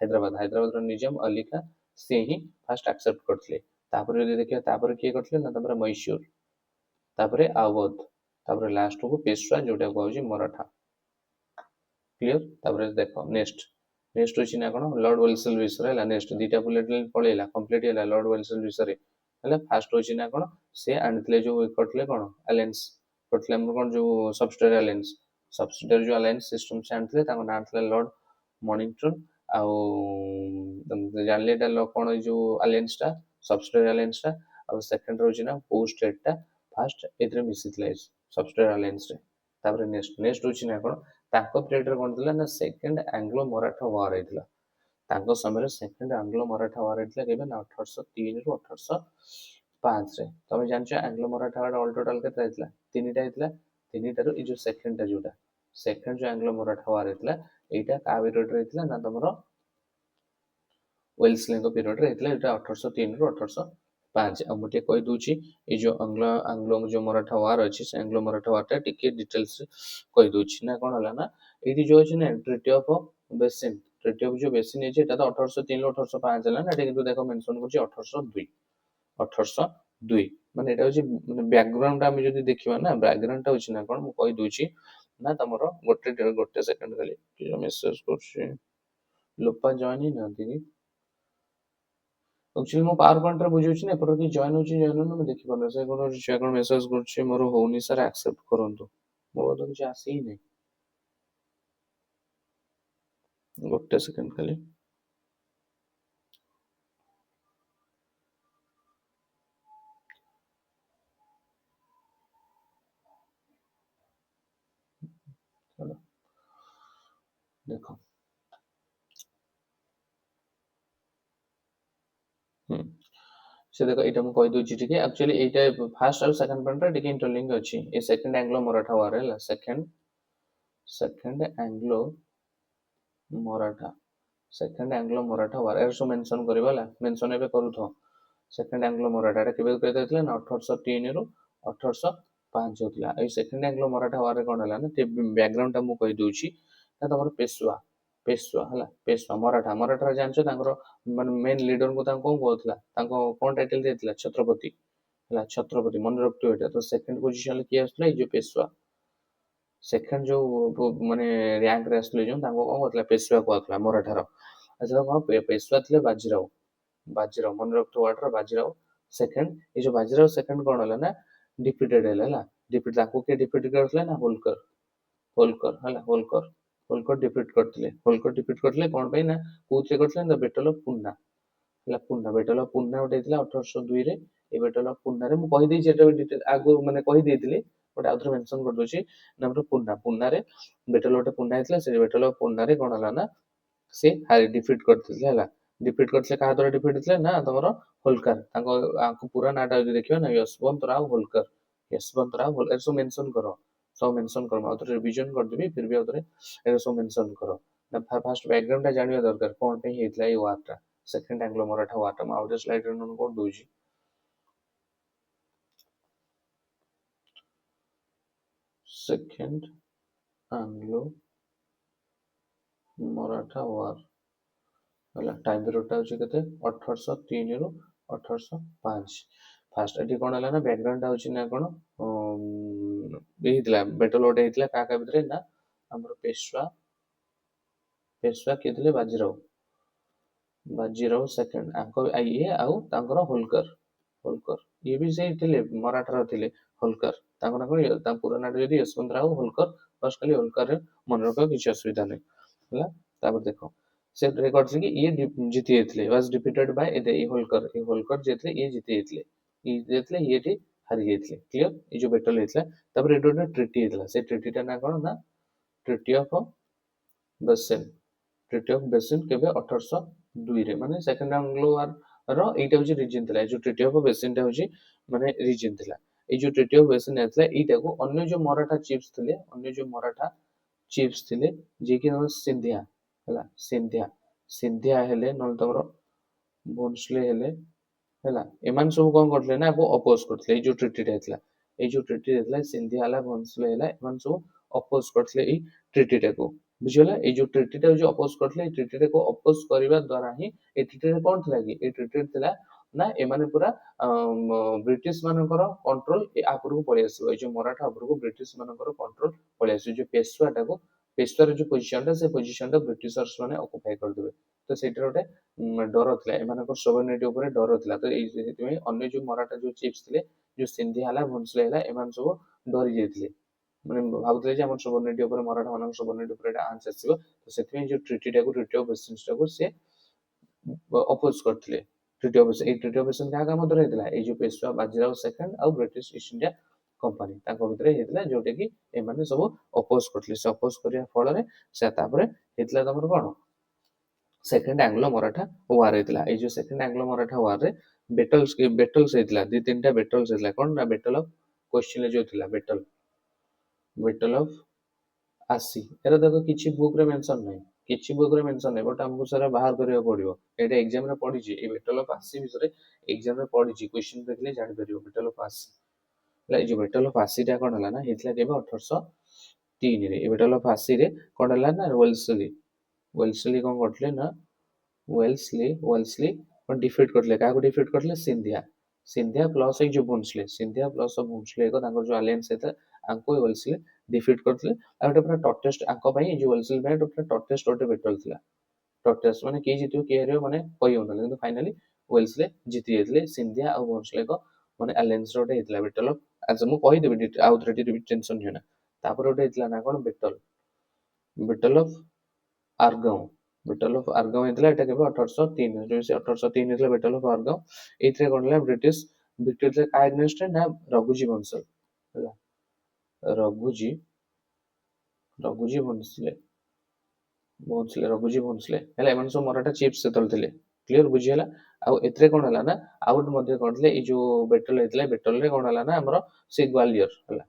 ହାଇଦ୍ରାବାଦର ନିଜାମ ଅଲି ଖାଁ ସେ ହିଁ ଫାଷ୍ଟ ଆକ୍ସେପ୍ଟ କରିଥିଲେ ତାପରେ ଯଦି ଦେଖିବା ତାପରେ କିଏ କରିଥିଲେ ନା ତାପରେ ମୈଶୂର ତାପରେ ଆୱଧ ତାପରେ ଲାଷ୍ଟକୁ ପେଶୱା ଯୋଉଟା କୁହାଯାଉଛି ମରାଠା କ୍ଲିୟର ତାପରେ ଦେଖ ନେକ୍ସଟ ହଉଛି ନା କଣ ଲର୍ଡ ୱେଲସଲି ବିଷୟରେ ହେଲା ନେକ୍ସଟ ଦିଟା ବୁଲେଟ ପଳେଇଲା କମ୍ପ୍ଲିଟ ହେଲା ଲର୍ଡ ୱେଲସଲି ବିଷୟରେ ହେଲା ଫାଷ୍ଟ ହଉଛି ନା କଣ ସେ ଆଣିଥିଲେ ଯୋଉ କରିଥିଲେ କଣ ଆଲାଏନ୍ସ କରିଥିଲେ ଆମର କଣ ଯୋଉ ସବସିଡିଆରୀ ଯୋଉ ଆଲାଏନ୍ସ ସିଷ୍ଟମ ସେ ଆଣିଥିଲେ ତାଙ୍କ ନାଁ ଥିଲା ଲର୍ଡ ମଣିଂଟନ ଆଉ ଜାଣିଲେ ଏଇଟା କଣ ଏଇ ଯୋଉ ଆଲାଏନ୍ସଟା ସବସିଡିଆରୀ ଆଲାଏନ୍ସଟା ଆଉ ସେକେଣ୍ଡ ରହୁଛି ନା କୋଉ ଷ୍ଟେଟଟା ଫାଷ୍ଟ ଏଥିରେ ମିଶିଥିଲା ସବସିଡିଆରୀ ଆଲାଏନ୍ସରେ ତାପରେ ନେକ୍ସଟ ହଉଛି ନା କଣ ତାଙ୍କ ପିରିୟଡରେ କଣ ଥିଲା ନା ସେକେଣ୍ଡ ଆଙ୍ଗ୍ଲୋ ମରାଠା ୱାର ହେଇଥିଲା ତାଙ୍କ ସମୟରେ ସେକେଣ୍ଡ ଆଙ୍ଗ୍ଲୋ ମରାଠା ୱାର ହେଇଥିଲା କେବେ ନା 1803ରୁ 1805ରେ ତମେ ଜାଣିଛ Anglo Maratha war all total କେତେ ହେଇଥିଲା ତିନିଟା ହେଇଥିଲା ତିନିଟାରୁ ଏଇ ଯୋଉ ସେକେଣ୍ଡଟା ଯୋଉଟା ସେକେଣ୍ଡ ଯୋଉ ଆଙ୍ଗ୍ଲୋ ମରାଠା ୱାର ହେଇଥିଲା ଏଇଟା କାହା ପିରିୟଡରେ ହେଇଥିଲା ନା ତମର ୱେଲସଲିଙ୍କ ପିରିୟଡରେ ହେଇଥିଲା ଏଇଟା 1803ରୁ 1805 ଆଉ ମୁଁ ଟିକେ କହିଦଉଛି ଏଇ ଯୋଉ ଆଙ୍ଗ୍ଲୋ ଯୋଉ ମରାଠା ୱାର ଅଛି ସେ ଆଙ୍ଗ୍ଲୋ ମରାଠା ୱାରଟା ଟିକେ ଡିଟେଲ୍ସ କହିଦଉଛି ନା କଣ ହେଲା ନା ଏଇଠି ଯୋଉ ଅଛି ନା treaty of basin treaty of ଯୋଉ ବେସିନ ହେଇଛି ଏଟା ତ 1803ରୁ 1805 ହେଲା ନା ଏଟା କିନ୍ତୁ ଦେଖ ମେନସନ କରୁଛି 1802 ମାନେ ଏଟା ହଉଛି ମାନେ ବ୍ୟାକଗ୍ରାଉଣ୍ଡ ଆମେ ଯଦି ଦେଖିବା ନା ବ୍ୟାକଗ୍ରାଉଣ୍ଡଟା ହଉଛି ନା କଣ ମୁଁ କହିଦଉଛି ନା ତମର ଗୋଟେ ସେକେଣ୍ଡ ଖାଲି ମେସେଜ କରୁଛି ଲୋପା ଜଏନ୍ ହେଇନାହାନ୍ତି କି ଆକ୍ଚୁଆଲି ମୁଁ ପାୱାର ପଏଣ୍ଟରେ ବୁଝଉଛି ନା ଏପଟେ କି ଜଏନ୍ ହଉଛି ଜଏନ୍ ହଉନି ମୁଁ ଦେଖିପାରୁନି ସେ କଣ ଛୁଆ କଣ ମେସେଜ କରୁଛି ମୋର ହଉନି ସାର୍ ଆକ୍ସେପ୍ଟ କରନ୍ତୁ ମୋର ତ କିଛି ଆସି ହିଁ ନାହିଁ ଗୋଟେ ସେକେଣ୍ଡ ଖାଲି ଦେଖ ସେ ଦେଖ ଏଇଟା ମୁଁ କହିଦଉଛି ଟିକେ ଆକ୍ଚୁଆଲି ଏଇଟା ଫାର୍ଷ୍ଟ ଆଉ ସେକେଣ୍ଡ ପଏଣ୍ଟଟା ଟିକେ ଇଣ୍ଟରଲିଙ୍କ ଅଛି ଏ ସେକେଣ୍ଡ ଆଙ୍ଗ୍ଲୋ ମରାଠା ୱାର ହେଲା ସେକେଣ୍ଡ ଆଙ୍ଗ୍ଲୋ ମରାଠା ୱାର ଏର ସବୁ ମେନସନ କରିବା ହେଲା ମେନସନ ଏବେ କରୁଥିବ ସେକେଣ୍ଡ ଆଙ୍ଗ୍ଲୋ ମରାଠା ଏଟା କେବେ ହେଇଥିଲା ନା 1803ରୁ 1805 ହଉଥିଲା ଏଇ ସେକେଣ୍ଡ ଆଙ୍ଗ୍ଲୋ ମରାଠା ୱାରରେ କଣ ହେଲା ନା ବ୍ୟାକଗ୍ରାଉଣ୍ଡଟା ମୁଁ କହିଦଉଛି ନା ତମର ପେଶୱା ହେଲା ପେଶୱା ମରାଠାରେ ଜାଣିଛ ତାଙ୍କର ମାନେ ମେନ୍ ଲିଡରଙ୍କୁ ତାଙ୍କୁ କଣ କହୁଥିଲା ତାଙ୍କ କଣ ଟାଇଟଲ ଦେଇଥିଲା ଛତ୍ରପତି ହେଲା ଛତ୍ରପତି ମନେ ରଖିଥିବ ଏଇଟା ତ ସେକେଣ୍ଡ ପୋଜିସନରେ କିଏ ଆସୁଥିଲା ଏଇ ଯୋଉ ପେଶୱା ସେକେଣ୍ଡ ଯୋଉ ମାନେ ରାଙ୍କରେ ଆସିଥିଲେ ଯୋଉ ତାଙ୍କୁ କଣ କରୁଥିଲା ପେଶୱା କୁହାଥିଲା ମରାଠାର ଆଚ୍ଛା କଣ ପେଶୱା ଥିଲେ ବାଜିରାଓ ମନେ ରଖିଥିବ ୱାର୍ଡର ବାଜିରାଓ ସେକେଣ୍ଡ ଏଇ ଯୋଉ ବାଜିରାଓ ସେକେଣ୍ଡ କଣ ହେଲା ନା ଡିଫିଟେଡ ହେଲା ଡିଫିଟ ତାଙ୍କୁ କିଏ ଡିଫିଟ କରିଥିଲା ନା ହୋଲକର ଡିଫିଟ କରିଥିଲେ କଣ ପାଇଁ ନା କୋଉଥିରେ କରିଥିଲେ ନା ବେଟଲ ଅଫ ପୁନା ହେଲା ବେଟଲ ଅଫ ପୁନା ଗୋଟେ ହେଇଥିଲା 1802ରେ ଏ ବେଟଲ ଅଫ ପୁନାରେ ମୁଁ କହିଦେଇଛି ଏଟା ଆଗରୁ ମାନେ କହିଦେଇଥିଲି ଗୋଟେ ଆଉଥରେ ମେନସନ କରିଦଉଛି ନା ଆମର ପୁନାରେ ବେଟଲ ଗୋଟେ ପୁନା ହେଇଥିଲା ସେ ବେଟଲ ଅଫ ପୁନାରେ କଣ ହେଲା ନା ସେ ଡିଫିଟ କରିଥିଲେ ହେଲା ଡିଫିଟ କରିଥିଲେ କାହା ଦ୍ୱାରା ଡିଫିଟ ହେଇଥିଲେ ନା ତମର ହୋଲକର ତାଙ୍କ ପୁରା ନାଁଟା ଯଦି ଦେଖିବା ନା ୟଶବନ୍ତ ରାଓ ହୋଲକର ଏଟା ସବୁ ମେନସନ କର ଆଉଥରେ ରିଭିଜନ କରିଦେବି ଫିର ବି ଆଉଥରେ ଏଟା ସବୁ ମେନସନ କର ନା ଫାଷ୍ଟ ବ୍ୟାକଗ୍ରାଉଣ୍ଡଟା ଜାଣିବା ଦରକାର କଣ ପାଇଁ ହେଇଥିଲା ଏଇ ୱାରଟା ସେକେଣ୍ଡ ଆଙ୍ଗ୍ଲୋ ମରାଠା ୱାରଟା ମୁଁ ଆଉ ଗୋଟେ ସ୍ଲାଇଡରେ ନୋଟ କରିଦଉଛି ସେକେଣ୍ଡ ଆଙ୍ଗ୍ଲୋ ମରାଠା ୱାର ହେଲା ଟାଇମ ପିରିୟଡଟା ହଉଛି କେତେ 1803ରୁ 1805 ଫାଷ୍ଟ ଏଠି କଣ ହେଲା ନା ବ୍ୟାକଗ୍ରାଉଣ୍ଡଟା ହଉଛି ନା କଣ ହେଇଥିଲା ବେଟଲ ଗୋଟେ ହେଇଥିଲା କାହା ଭିତରେ ନା ଆମର ପେଶୱା କିଏ ଥିଲେ ବାଜିରାଓ ସେକେଣ୍ଡ ଇଏ ଆଉ ତାଙ୍କର ହୋଲକର ଇଏ ବି ସେ ଥିଲେ ମରାଠାର ଥିଲେ ହୋଲକର ତାଙ୍କ ନାଁ କଣ ତାଙ୍କ ପୁରା ନାଁଟା ଯଦି ୟଶବନ୍ତ ରାଓ ହୋଲକର बस खाली होलकर मन रख किसी असुविधा नहीं है। तापर देख से रेकॉर्ड कि ये जीति जाते वाज डिफिटेड बाय ए होलकर जेतले ये जीति जाते ये जेतले ये हारी जाते क्लियर ये जो बैटल होता तापर ये गोटे ट्रिटी होता से ट्रिटीटा ना कौन ना ट्रिटी ऑफ बेसेन ट्रिटी ऑफ बेसेन केबे 1802 रे माने सेकंड एंग्लो वार रो एटा होची रीजन थिला जो ट्रिटी ऑफ बेसेन टा होची माने रीजन थिला ए जो ट्रिटी ऑफ बेसेन आथला एटा को अन्य जो मराठा चिफ्स थिले अन्य जो मराठा चिफ्स थिले जे कि नाम सिंधिया हला सिंधिया हेले नल तमरो भोंसले हेले ହେଲା ଏମାନେ ସବୁ କଣ କରିଥିଲେ ନା ଆକୁ ଅପୋଜ କରିଥିଲେ ଏଇ ଯୋଉ ଟ୍ରିଟିଟା ହେଇଥିଲା ଏଇ ଯୋଉ ଟ୍ରିଟି ହେଇଥିଲା ସିନ୍ଧିଆ ହେଲା ଭୋନ୍ସଲେ ହେଲା ଏମାନେ ସବୁ ଅପୋଜ କରିଥିଲେ ଏଇ ଟ୍ରିଟିଟାକୁ ବୁଝିଗଲା ଏଇ ଯୋଉ ଟ୍ରିଟିଟା ଯୋଉ ଅପୋଜ କରିଥିଲେ ଏଇ ଟ୍ରିଟିଟାକୁ ଅପୋଜ କରିବା ଦ୍ୱାରା ହିଁ ଏଇ ଟ୍ରିଟିରେ କଣ ଥିଲା କି ଏଇ ଟ୍ରିଟିରେ ଥିଲା ନା ଏମାନେ ପୁରା ବ୍ରିଟିଶ ମାନଙ୍କର କଣ୍ଟ୍ରୋଲ ଉପରକୁ ପଳେଇ ଆସିବ ଏଇ ଯୋଉ ମରାଠା ଉପରକୁ ବ୍ରିଟିଶ ମାନଙ୍କର କଣ୍ଟ୍ରୋଲ ପଳେଇ ଆସିବ ଯୋଉ ପେଶୱାର ଯୋଉ ପୋଜିସନଟା ସେ ପୋଜିସନଟା ବ୍ରିଟିଶର୍ସ ମାନେ ଅକୁପାଇ କରିଦେବେ ତ ସେଇଟାର ଗୋଟେ ଡର ଥିଲା ଏମାନଙ୍କର ସୋଭରେନିଟି ଉପରେ ଡର ଥିଲା ତ ଏଇ ସେଥିପାଇଁ ଅନ୍ୟ ଯୋଉ ମରାଠା ଯୋଉ ଚିଫ୍ସ ଥିଲେ ଯୋଉ ସିନ୍ଧିଆ ହେଲା ଭୋନ୍ସଲେ ହେଲା ଏମାନେ ସବୁ ଡରି ଯାଇଥିଲେ ମାନେ ଭାବୁଥିଲେ ଯେ ଆମର ସୋଭରେନିଟି ଉପରେ ମରାଠା ମାନଙ୍କ ସୋଭରେନିଟି ଉପରେ ଏଟା ଆଞ୍ଚ ଆସିବ ତ ସେଥିପାଇଁ ଯୋଉ ଟ୍ରିଟିଟାକୁ ଟ୍ରିଟି ଅଫ ବେସିନ୍ସଟାକୁ ସେ ଅପୋଜ କରିଥିଲେ ଟ୍ରିଟି ଅଫ ବେସିନ୍ ଏଇ ଟ୍ରିଟି ଅଫ ବେସିନ୍ କାହା କାହା ମଧ୍ୟରେ ହେଇଥିଲା ଏଇ ଯୋଉ ପେଶୱା ବାଜିରାଓ ସେକେଣ୍ଡ ଆଉ ବ୍ରିଟିଶ ଇଷ୍ଟ ଇଣ୍ଡିଆ କମ୍ପାନୀ ତାଙ୍କ ଭିତରେ ହେଇଥିଲା ଯୋଉଟା କି ଏମାନେ ସବୁ ଅପୋଜ କରିଥିଲେ ସେ ଅପୋଜ କରିବା ଫଳରେ ସେ ତାପରେ ହେଇଥିଲା ତମର କଣ सेकंड एंग्लो मराठा वार ହେଇଥିଲା ଏଇ ଯୋଉ ସେକେଣ୍ଡ ଆଙ୍ଗ୍ଲୋ ମରାଠା ୱାର ରେ ବେଟଲ୍ସ ହେଇଥିଲା ଦି ତିନିଟା ବେଟଲ୍ସ ହେଇଥିଲା କଣ ନା ବେଟଲ ଅଫ କ୍ୱେଶ୍ଚିନ ଯୋଉ ଥିଲା ବେଟଲ ଅଫ ଆସି ଏରା ଦେଖ କିଛି ବୁକ୍ ରେ ମେନସନ ନାହିଁ କିଛି ବୁକ୍ ରେ ମେନସନ ନାହିଁ ବଟ ଆମକୁ ସାରା ବାହାର କରିବାକୁ ପଡିବ ଏଇଟା ଏକ୍ସାମ ରେ ପଢିଛି ଏଇ ବେଟଲ ଅଫ ଆସି ବିଷୟରେ ଏକ୍ସାମ ରେ ପଢିଛି କ୍ୱେଶ୍ଚିନ ଦେଖିଲେ ଜାଣିପାରିବ ବେଟଲ ଅଫ ଆସି ହେଲା ଏଇ ଯୋଉ ବେଟଲ ଅଫ ଆସିଟା କଣ ହେଲା ନା ହେଇଥିଲା କେବେ 1803 ରେ ଏଇ ବେଟଲ ଅଫ ଆସି ରେ କଣ ହେଲା ନା ୱେଲସଲି କଣ କରିଥିଲେ ନା ୱେଲସଲି डिफीट करले काको डिफीट करले सिंधिया प्लस एक जो भोंसले सिंधिया प्लस भोंसले को तांकर जो अलायंस हेता आंको वेल्सले डिफीट करले आ गोटे पूरा टटेस्ट आंको पई जो वेल्सले पई पूरा टटेस्ट गोटे बैटल थिला टटेस्ट माने के जितियो के हरियो माने कहि होनले किंतु फाइनली वेल्सले जीति जेतले सिंधिया आ भोंसले को माने अलायंस रोटे हेतला बैटल ऑफ आज मु कहि देबी आउ थ्रेटी टेंशन होना तापर रोटे हेतला ना कोन बैटल ऑफ आरगांव बैटल ऑफ आरगांव हेतला एटा केबे 1803 जो से 1803 हेतला बैटल ऑफ आरगांव एथरे कोनला ब्रिटिश विक्टोरी का अगेंस्ट ना रघुजी वंशल ହେଲା रघुजी रघुजी भोंसले ହେଲା एमन सब मराठा चीफ्स सेतल थिले क्लियर बुझी होला आ एथरे कोन होला ना आउट मध्ये कोन थिले ए जो बैटल हेतला बैटल रे कोन होला ना हमरो से ग्वालियर होला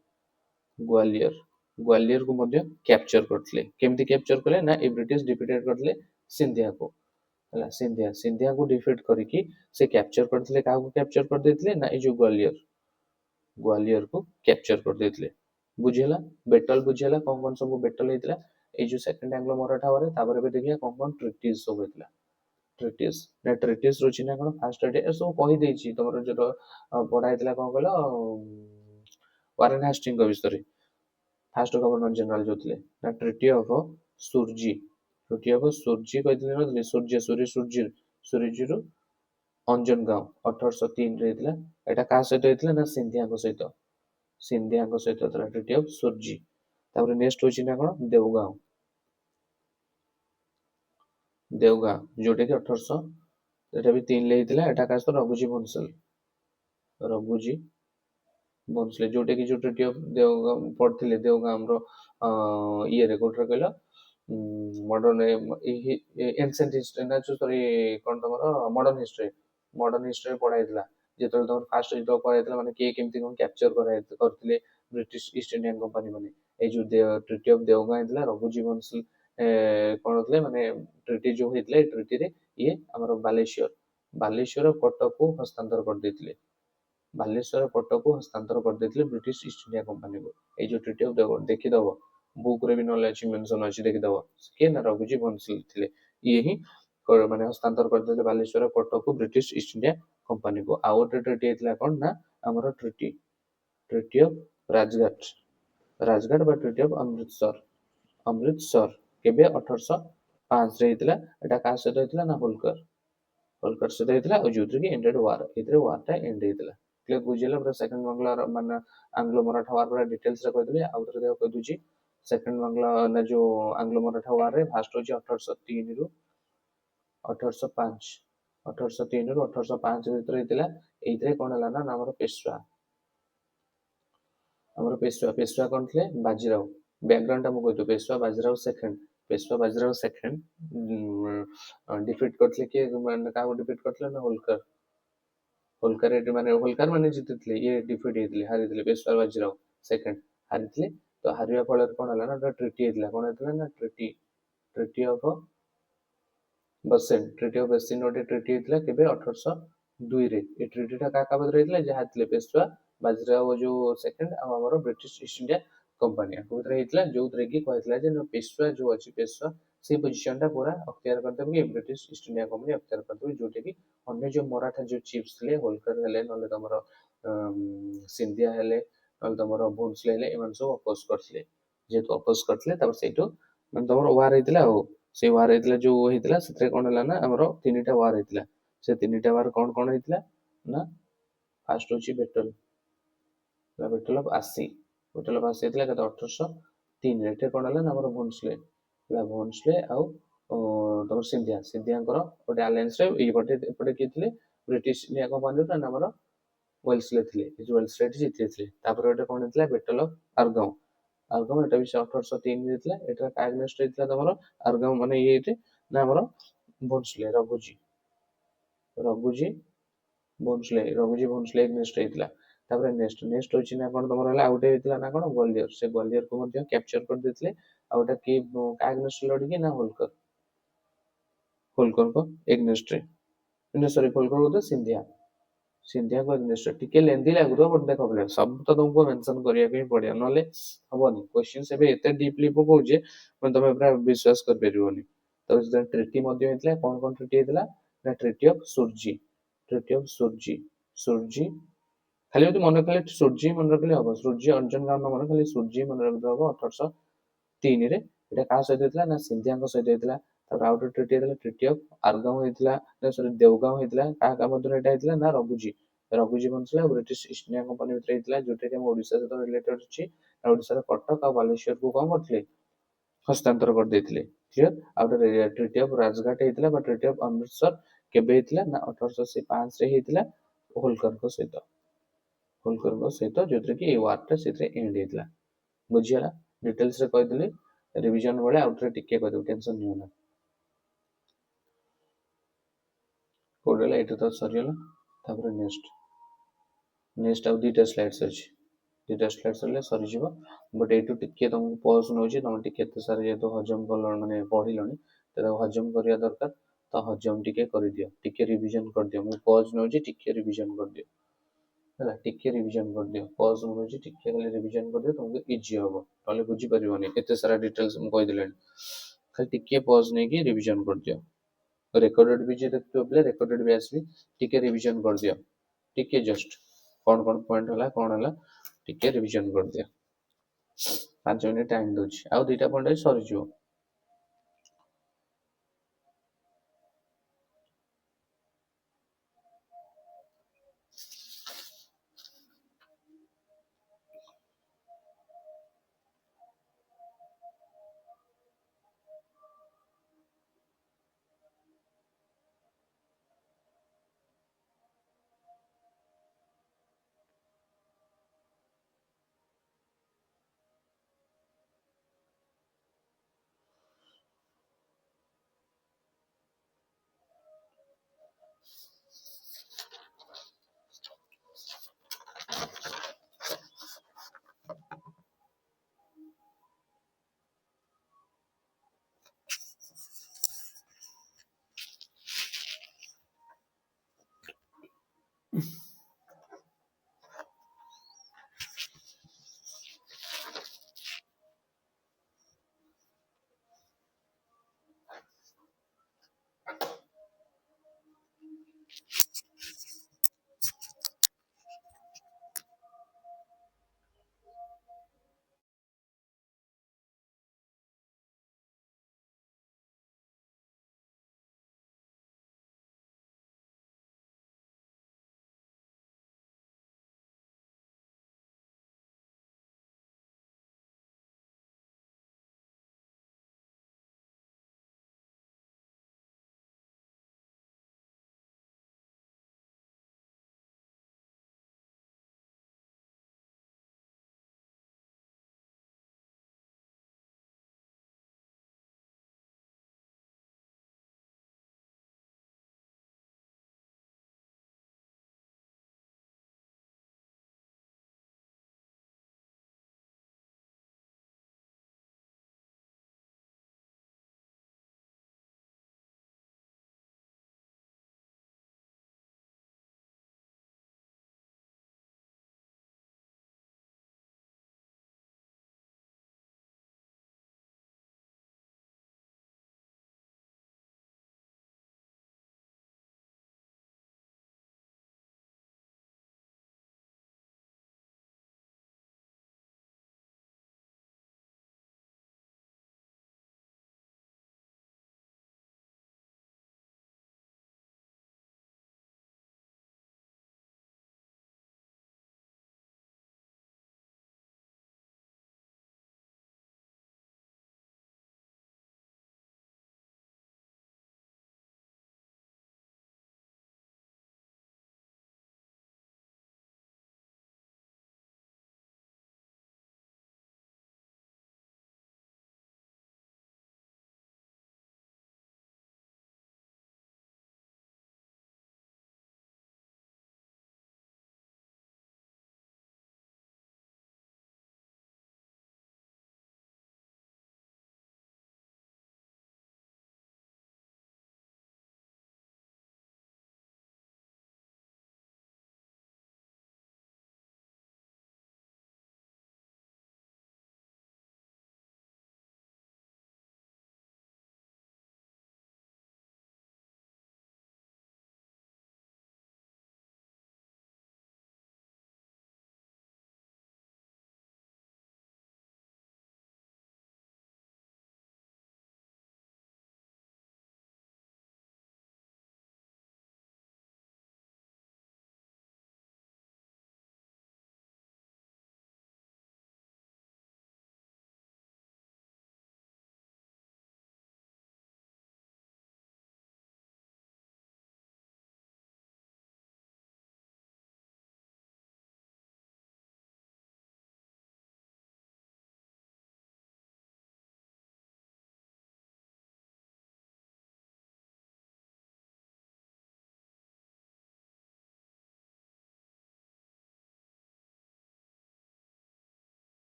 ग्वालियर को मध्ये कैप्चर करथिले केमती कैप्चर कले ना ए ब्रिटिश डिफीटेड करथिले सिंधिया को ହେଲା सिंधिया को डिफीट करिकी से कैप्चर करथिले काहा को कैप्चर कर देथिले ना ए जो ग्वालियर को कैप्चर कर देथिले बुझिला बैटल बुझिला कोन सब बैटल हेतला ए जो सेकंड एंग्लो मराठा वारे तापर बे देखिया कोन ट्रिटीज सब हेतला ट्रिटीज रोची ना कोन फर्स्ट डे सब कहि देछि तमरो जो पढा हेतला कोन कहलो वारेन हास्टिंग को विषय फास्ट गवर्नर जनरल जो थे ना ट्रिटी ऑफ सुरजी कहते हैं सूर्य अंजन गांव 1803 रे हेतला एटा का सहित हेतला ना सिंधिया सहित था ट्रिटी ऑफ सुरजी तापर नेक्स्ट होची ना कोन देवगांव जोटे कि 1800 एटा भी 3 ले हेतला एटा का सहित रघुजी भोंसले जोटे कि जो ट्रिटी ऑफ देवगांव पढ़थिले देवगांव रो ये रे कोठर कहला मॉडर्न एंशिएंट हिस्ट्री ना जो सॉरी कोन तमरो मॉडर्न हिस्ट्री पढ़ाइतला जेतल तमर फास्ट जो पढ़ाइतला माने के केमती कोन कैप्चर करथिले ब्रिटिश ईस्ट इंडियन कंपनी माने ए जो ट्रिटी ऑफ देवगांव हेतला रघुजी भोंसले कोन होतले माने ट्रिटी जो हेतले ट्रिटी रे ये हमरो बालेश्वर कटक को हस्तांतर कर देथिले बालेश्वर कटक को हस्तांतर कर देथिले ब्रिटिश ईस्ट इंडिया कंपनी को ए जो ट्रिटी ऑफ देखि दबो बुक रे भी नॉलेज मेंशन अछि देखि दबो के ना रघुजी भोंसले थिले ये ही माने हस्तांतर कर देथिले बालेश्वर कटक को ब्रिटिश ईस्ट इंडिया कंपनी को आ गोटे ट्रिटी हेतला कोन ना हमरो ट्रिटी ऑफ राजघाट बा ट्रिटी ऑफ अमृतसर केबे 1805 रे हेतला एटा का सहित हेतला ना होलकर सहित हेतला और जोथि कि एंडेड वार इतरे वार ता एंड हेतला क्लियर बुझिला पूरा सेकंड बांग्ला माने आंग्लो मराठा वार पूरा डिटेल्स रे कहि देले आ उतरे देव कहि दुची सेकंड बांग्ला ना जो आंग्लो मराठा वार रे फास्ट होची 1803 रु 1805 1803 रु 1805 भितर हेतिला एइतरे कोन हला ना हमर पेशवा ଆମର ପେଶୱା କଣ ଥିଲେ ବାଜିରାଓ ବ୍ୟାକଗ୍ରାଉଣ୍ଡ ଟା ମୁଁ କହିଥିଲି ପେଶୱା ବାଜିରାଓ ସେକେଣ୍ଡ ଡିଫିଟ୍ କରିଥିଲେ କିଏ ମାନେ କାହାକୁ ଡିଫିଟ୍ କରିଥିଲେ ନା ହୋଲକାର ମାନେ ଜିତିଥିଲେ ଇଏ ଡିଫିଟ୍ ହେଇଥିଲେ ହାରିଥିଲେ ପେଶୱା ବାଜିରାଓ ସେକେଣ୍ଡ ହାରିଥିଲେ ତ ହାରିବା ଫଳରେ କଣ ହେଲା ନା ଟ୍ରିଟି ହେଇଥିଲା କଣ ହେଇଥିଲା ନା ଟ୍ରିଟି ଅଫ ବସେନ ଗୋଟେ ଟ୍ରିଟି ହେଇଥିଲା କେବେ 1802 ରେ ଏ ଟ୍ରିଟି ଟା କାହା କାହା ଭିତରେ ହେଇଥିଲା ଯାହା ଥିଲେ ପେଶୱା ବାଜିରାଓ ଯୋଉ ସେକେଣ୍ଡ ଆଉ ଆମର ବ୍ରିଟିଶ ଇଷ୍ଟ ଇଣ୍ଡିଆ कंपनी आको ଭିତରେ ହେଇଥିଲା ଯୋଉଥିରେ କି କହିଥିଲା ଯେ ପେଶୱା ଯୋଉ ଅଛି ପେଶୱା ସେଇ ପୋଜିସନ ଟା ପୁରା ଅକ୍ତିଆର କରିଦେବ କି ବ୍ରିଟିଶ ଇଷ୍ଟ ଇଣ୍ଡିଆ कंपनी ଅକ୍ତିଆର କରିଦେବ ଯୋଉଟା କି ଅନ୍ୟ ଯୋଉ ମରାଠା ଯୋଉ ଚିଫ୍ସ ଥିଲେ ହୋଲକର ହେଲେ ନହେଲେ ତମର ସିନ୍ଧିଆ ହେଲେ ନହେଲେ ତମର ଭୋନ୍ସଲେ ହେଲେ ଏମାନେ ସବୁ ଅପୋଜ କରିଥିଲେ ଯେହେତୁ ଅପୋଜ କରିଥିଲେ ତାପରେ ସେଇଠୁ ମାନେ ତମର ୱାର ହେଇଥିଲା ଆଉ ସେଇ ୱାର ହେଇଥିଲା ଯୋଉ ହେଇଥିଲା ସେଥିରେ କଣ ହେଲା ନା ଆମର ତିନିଟା ୱାର ହେଇଥିଲା ସେ ତିନିଟା ୱାର କଣ କଣ ହେଇଥିଲା ନା ଫାଷ୍ଟ ହଉଛି ବେଟଲ ଅଫ ଆସି ହେଇଥିଲା କେତେ 1803 ଏଠି କଣ ହେଲା ନା ଆମର ଭୋନ୍ସଲେ ଆଉ ତମର ସିନ୍ଧିଆଙ୍କର ଗୋଟେ ଆଲାଏନ୍ସ ରେ ଏପଟେ କିଏ ଥିଲେ ବ୍ରିଟିଶ ଇଣ୍ଡିଆ କମ୍ପାନୀର ନା ଆମର ୱେଲ୍ସଲେ ଥିଲେ ୱେଲ୍ସଲେ ଜିତିଥିଲେ ତାପରେ ଗୋଟେ କଣ ହେଇଥିଲା ବେଟଲ ଅଫ ଆରଗାମ ଏଟା ବି ସେ 1803 ହେଇଥିଲା ଏଟା କାଗନେଷ୍ଟ ହେଇଥିଲା ତମର ଆରଗାମ ମାନେ ଇଏ ହେଇଛି ନା ଆମର ଭୋନ୍ସଲେ ରଘୁଜୀ ଭୋନ୍ସଲେ ନେକ୍ସଟ ହେଇଥିଲା ତାପରେ ନେକ୍ସଟ ହଉଛି ନା କଣ ତମର ହେଲା ଆଉ ଗୋଟେ ହେଇଥିଲା ନା କଣ ଗ୍ୱାଲିୟର ସେ ଗ୍ୱାଲିୟରକୁ ମଧ୍ୟ କ୍ୟାପଚର କରିଦେଇଥିଲେ ଆଉ ଗୋଟେ କି କାଗନେଷ୍ଟ ଲଢିକି ନା ହୋଲକରଙ୍କ ଏଗନେଷ୍ଟରେ ସରି ହୋଲକର ବୋଧେ ସିନ୍ଧିଆକୁ ଏଗନେଷ୍ଟ ଟିକେ ଲେନ୍ଦି ଲାଗୁଥିବ ବଟ ଦେଖ ପିଲା ସବୁ ତ ତମକୁ ମେନସନ କରିବାକୁ ହିଁ ପଡିବ ନହେଲେ ହବନି କ୍ୱେଶ୍ଚିନ୍ସ ଏବେ ଏତେ ଡିପଲି ପକଉଛି ମାନେ ତମେ ପୁରା ବିଶ୍ୱାସ କରିପାରିବନି ତ ଟ୍ରିଟି ମଧ୍ୟ ହେଇଥିଲା କଣ କଣ ଟ୍ରିଟି ହେଇଥିଲା ନା ଟ୍ରିଟି ଅଫ ସୁରଜି ଖାଲି ଯଦି ମନେ ରଖିଲେ ସୁରଜି ମନେ ରଖିଲେ ହବ ସୁରଜି ଅର୍ଜୁନ ଗାଁ ମନେ ଖାଲି ସୁରଜି ମନେ ରଖିଲେ ହବ 1803 ରେ ଏଟା କାହା ସହିତ ହେଇଥିଲା ନା ସିନ୍ଧିଆଙ୍କ ସହିତ ହେଇଥିଲା ତାପରେ ଆଉ ଗୋଟେ ଟ୍ରିଟି ହେଇଥିଲା ଟ୍ରିଟି ଅଫ ଆରଗାମ ହେଇଥିଲା ସରି ଦେଓଗାଁ ହେଇଥିଲା କାହା କାହା ମଧ୍ୟରେ ଏଟା ହେଇଥିଲା ନା ରଘୁଜୀ ବଂଶୀୟ ବ୍ରିଟିଶ ଇଷ୍ଟ ଇଣ୍ଡିଆ କମ୍ପାନୀ ଭିତରେ ହେଇଥିଲା ଯୋଉଟା କି ଆମ ଓଡିଶା ସହିତ ରିଲେଟେଡ ଅଛି ଓଡିଶାର କଟକ ଆଉ ବାଲେଶ୍ୱରକୁ କଣ କରିଥିଲେ ହସ୍ତାନ୍ତର କରିଦେଇଥିଲେ କ୍ଲିୟର ଆଉ ଗୋଟେ ଟ୍ରିଟି ଅଫ ରାଜଘାଟ ହେଇଥିଲା ବା ଟ୍ରିଟି ଅଫ ଅମୃତସର କେବେ ହେଇଥିଲା ନା 1805 ରେ ହେଇଥିଲା ହୋଲକରଙ୍କ ସହିତ ଯୋଉଥିରେ କି ଏଇ ୱାର ଟା ସେଥିରେ ଏଣ୍ଡ ହେଇଥିଲା ବୁଝିଗଲା ଡିଟେଲ୍ସ ରେ କହିଦେଲି ରିଭିଜନ ବେଳେ ଆଉ ଥରେ ଟିକେ କହିଦେବୁ ଟେନସନ ନିଅନା କୋଉଠି ହେଲା ଏଇଟା ତ ସରିଗଲା ତାପରେ ନେକ୍ସଟ ଆଉ ଦିଟା ସ୍ଲାଇଡ୍ସ ଅଛି ଦୁଇଟା ସ୍ଲାଇଡ୍ ସରିଲେ ସରିଯିବ ବଟ୍ ଏଇଠୁ ଟିକେ ତମକୁ ପଜ ନେଉଛି ତମେ ଟିକେ ଏତେ ସାରା ଯେହେତୁ ହଜମ କଲ ମାନେ ପଢିଲଣି ତ ତାକୁ ହଜମ କରିବା ଦରକାର ତ ହଜମ ଟିକେ କରିଦିଅ ଟିକେ ରିଭିଜନ କରିଦିଅ ମୁଁ ପଜ ନେଉଛି ଟିକେ ରିଭିଜନ କରିଦିଅ ହେଲା ଟିକେ ରିଭିଜନ କରିଦିଅ ପଜ ନେଉଛି ଟିକେ ଖାଲି ରିଭିଜନ କରିଦିଅ ତମକୁ ଇଜି ହବ ନହେଲେ ବୁଝିପାରିବନି ଏତେ ସାରା ଡିଟେଲ୍ସ ମୁଁ କହିଦେଲିଣି ଖାଲି ଟିକେ ପଜ ନେଇକି ରିଭିଜନ କରିଦିଅ ରେକର୍ଡେଡ ବି ଯିଏ ଦେଖୁଥିବ ପିଲା ରେକର୍ଡେଡ ବି ଆସିବି ଟିକେ ରିଭିଜନ କରିଦିଅ ଟିକେ ଜଷ୍ଟ କଣ କଣ ପଏଣ୍ଟ ହେଲା କଣ ହେଲା ଟିକେ ରିଭିଜନ କରିଦିଅ 5 ମିନିଟ ଟାଇମ ଦଉଛି ଆଉ ଦିଟା ପଏଣ୍ଟ ଅଛି ସରିଯିବ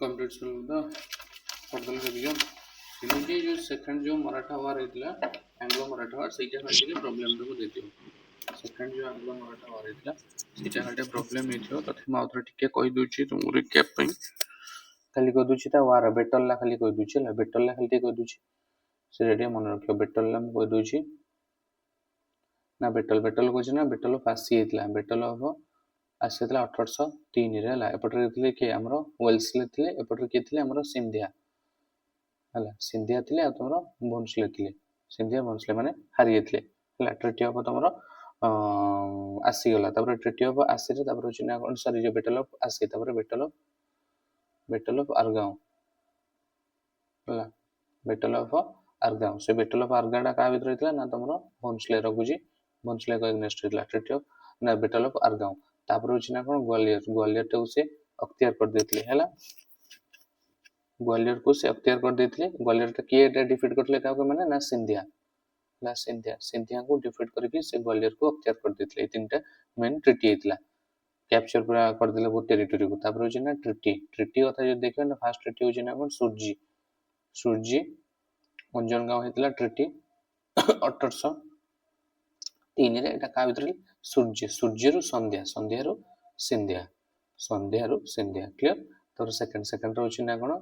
कंप्लीट करदल रिविजन ये जो सेकंड जो मराठा वार होता एंग्लो मराठा वार से प्रोब्लेम को देती सेकंड जो एंग्लो मराठा वार होता ସେଇଟା ଗୋଟେ ପ୍ରୋବ୍ଲେମ ହେଇଥିବ ତଥାପି ମୁଁ ଆଉଥରେ ଟିକେ କହିଦଉଛି ତୁମକୁ ରିକ୍ୟାପ୍ ପାଇଁ ଖାଲି କହିଦଉଛି ତା ୱାର ବେଟଲ୍ଲା ଖାଲି କହିଦଉଛି ହେଲା ବେଟଲ୍ଲା ଖାଲି ଟିକେ କହିଦଉଛି ସେଇଟା ଟିକେ ମନେ ରଖିବ ବେଟଲ୍ଲା ମୁଁ କହିଦଉଛି ନା ବେଟଲ କହୁଛି ନା ବେଟଲ ଅଫ୍ ଆସି ହେଇଥିଲା ବେଟଲ ଅଫ୍ ଆସିଥିଲା 1803 ରେ ହେଲା ଏପଟରେ ଥିଲେ କିଏ ଆମର ୱେଲ୍ସଲେ ଥିଲେ ଏପଟରେ କିଏ ଥିଲେ ଆମର ସିନ୍ଧିଆ ହେଲା ସିନ୍ଧିଆ ଥିଲେ ଆଉ ତମର ଭୋନ୍ସଲେ ଥିଲେ ସିନ୍ଧିଆ ଭୋନ୍ସଲେ ମାନେ ହାରି ଯାଇଥିଲେ ହେଲା ଟ୍ରିଟି ଅଫ୍ ତମର ଆସିଗଲା ତାପରେ ଟ୍ରିଟି ଅଫ୍ ଆସିରେ ତାପରେ ହଉଛି ନା କଣ ସରି ଯୋଉ ବେଟଲ ଅଫ୍ ଆସି ତାପରେ ବେଟଲ ଅଫ ଆରଗାଓ ହେଲା ବେଟଲ ଅଫ ଆରଗାଓ ସେ ବେଟଲ ଅଫ ଆରଗାଓ କାହା ଭିତରେ ହେଇଥିଲା ନା ତମର ଭୋନ୍ସଲେ ରଖୁଛି ଭୋନ୍ସଲେ କ ଏଗନେଷ୍ଟ ହେଇଥିଲା ଟ୍ରିଟି ଅଫ ନା ବେଟଲ ଅଫ ଆରଗାଓ ତାପରେ ହଉଛି ନା କଣ ଗ୍ୱାଲିୟରଟାକୁ ସେ ଅକ୍ତିଆର କରିଦେଇଥିଲେ ହେଲା ग्वालियर को से अख्तियार कर देते ग्वालियर टा किए डिफीट करते काको माने ना सिंधिया को डिफीट करके से ग्वालियर को अख्तियार कर देते तीनटा मेन ट्रिटी हेतला कैप्चर पूरा कर देले वो टेरिटरी को तापर होची ना ट्रिटी कथा जो देखबे ना फर्स्ट ट्रिटी होची ना कोन सुरजी अंजनगांव हेतला ट्रिटी 1803 रे एटा का भीतर सूर्य रु संध्या रु सिंधिया क्लियर तो सेकंड होची ना कोन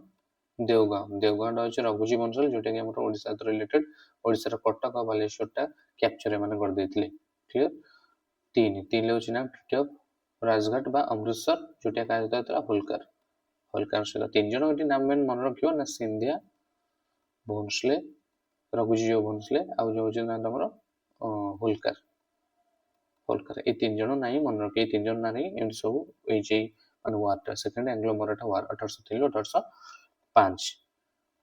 देवगांव हচ্ছে रघुजी बंसल जोटा कि हमर ओडिसा तो रिलेटेड ओडिसा रो कटक और बालेश्वर टा कैप्चर माने कर देथिले क्लियर तीन हচ্ছে ना ट्रिटी ऑफ राजघाट बा अमृतसर जोटा का होता होलकर से तीन जन एटी नाम मन रखियो ना सिंधिया भोंसले रघुजी जो भोंसले आ जो हচ্ছে ना तमरो होलकर ए तीन जन नाही मन रखियो तीन जन नाही एम सब ए जे मान वार टा सेकंड एंग्लो मराठा वार 1803 1805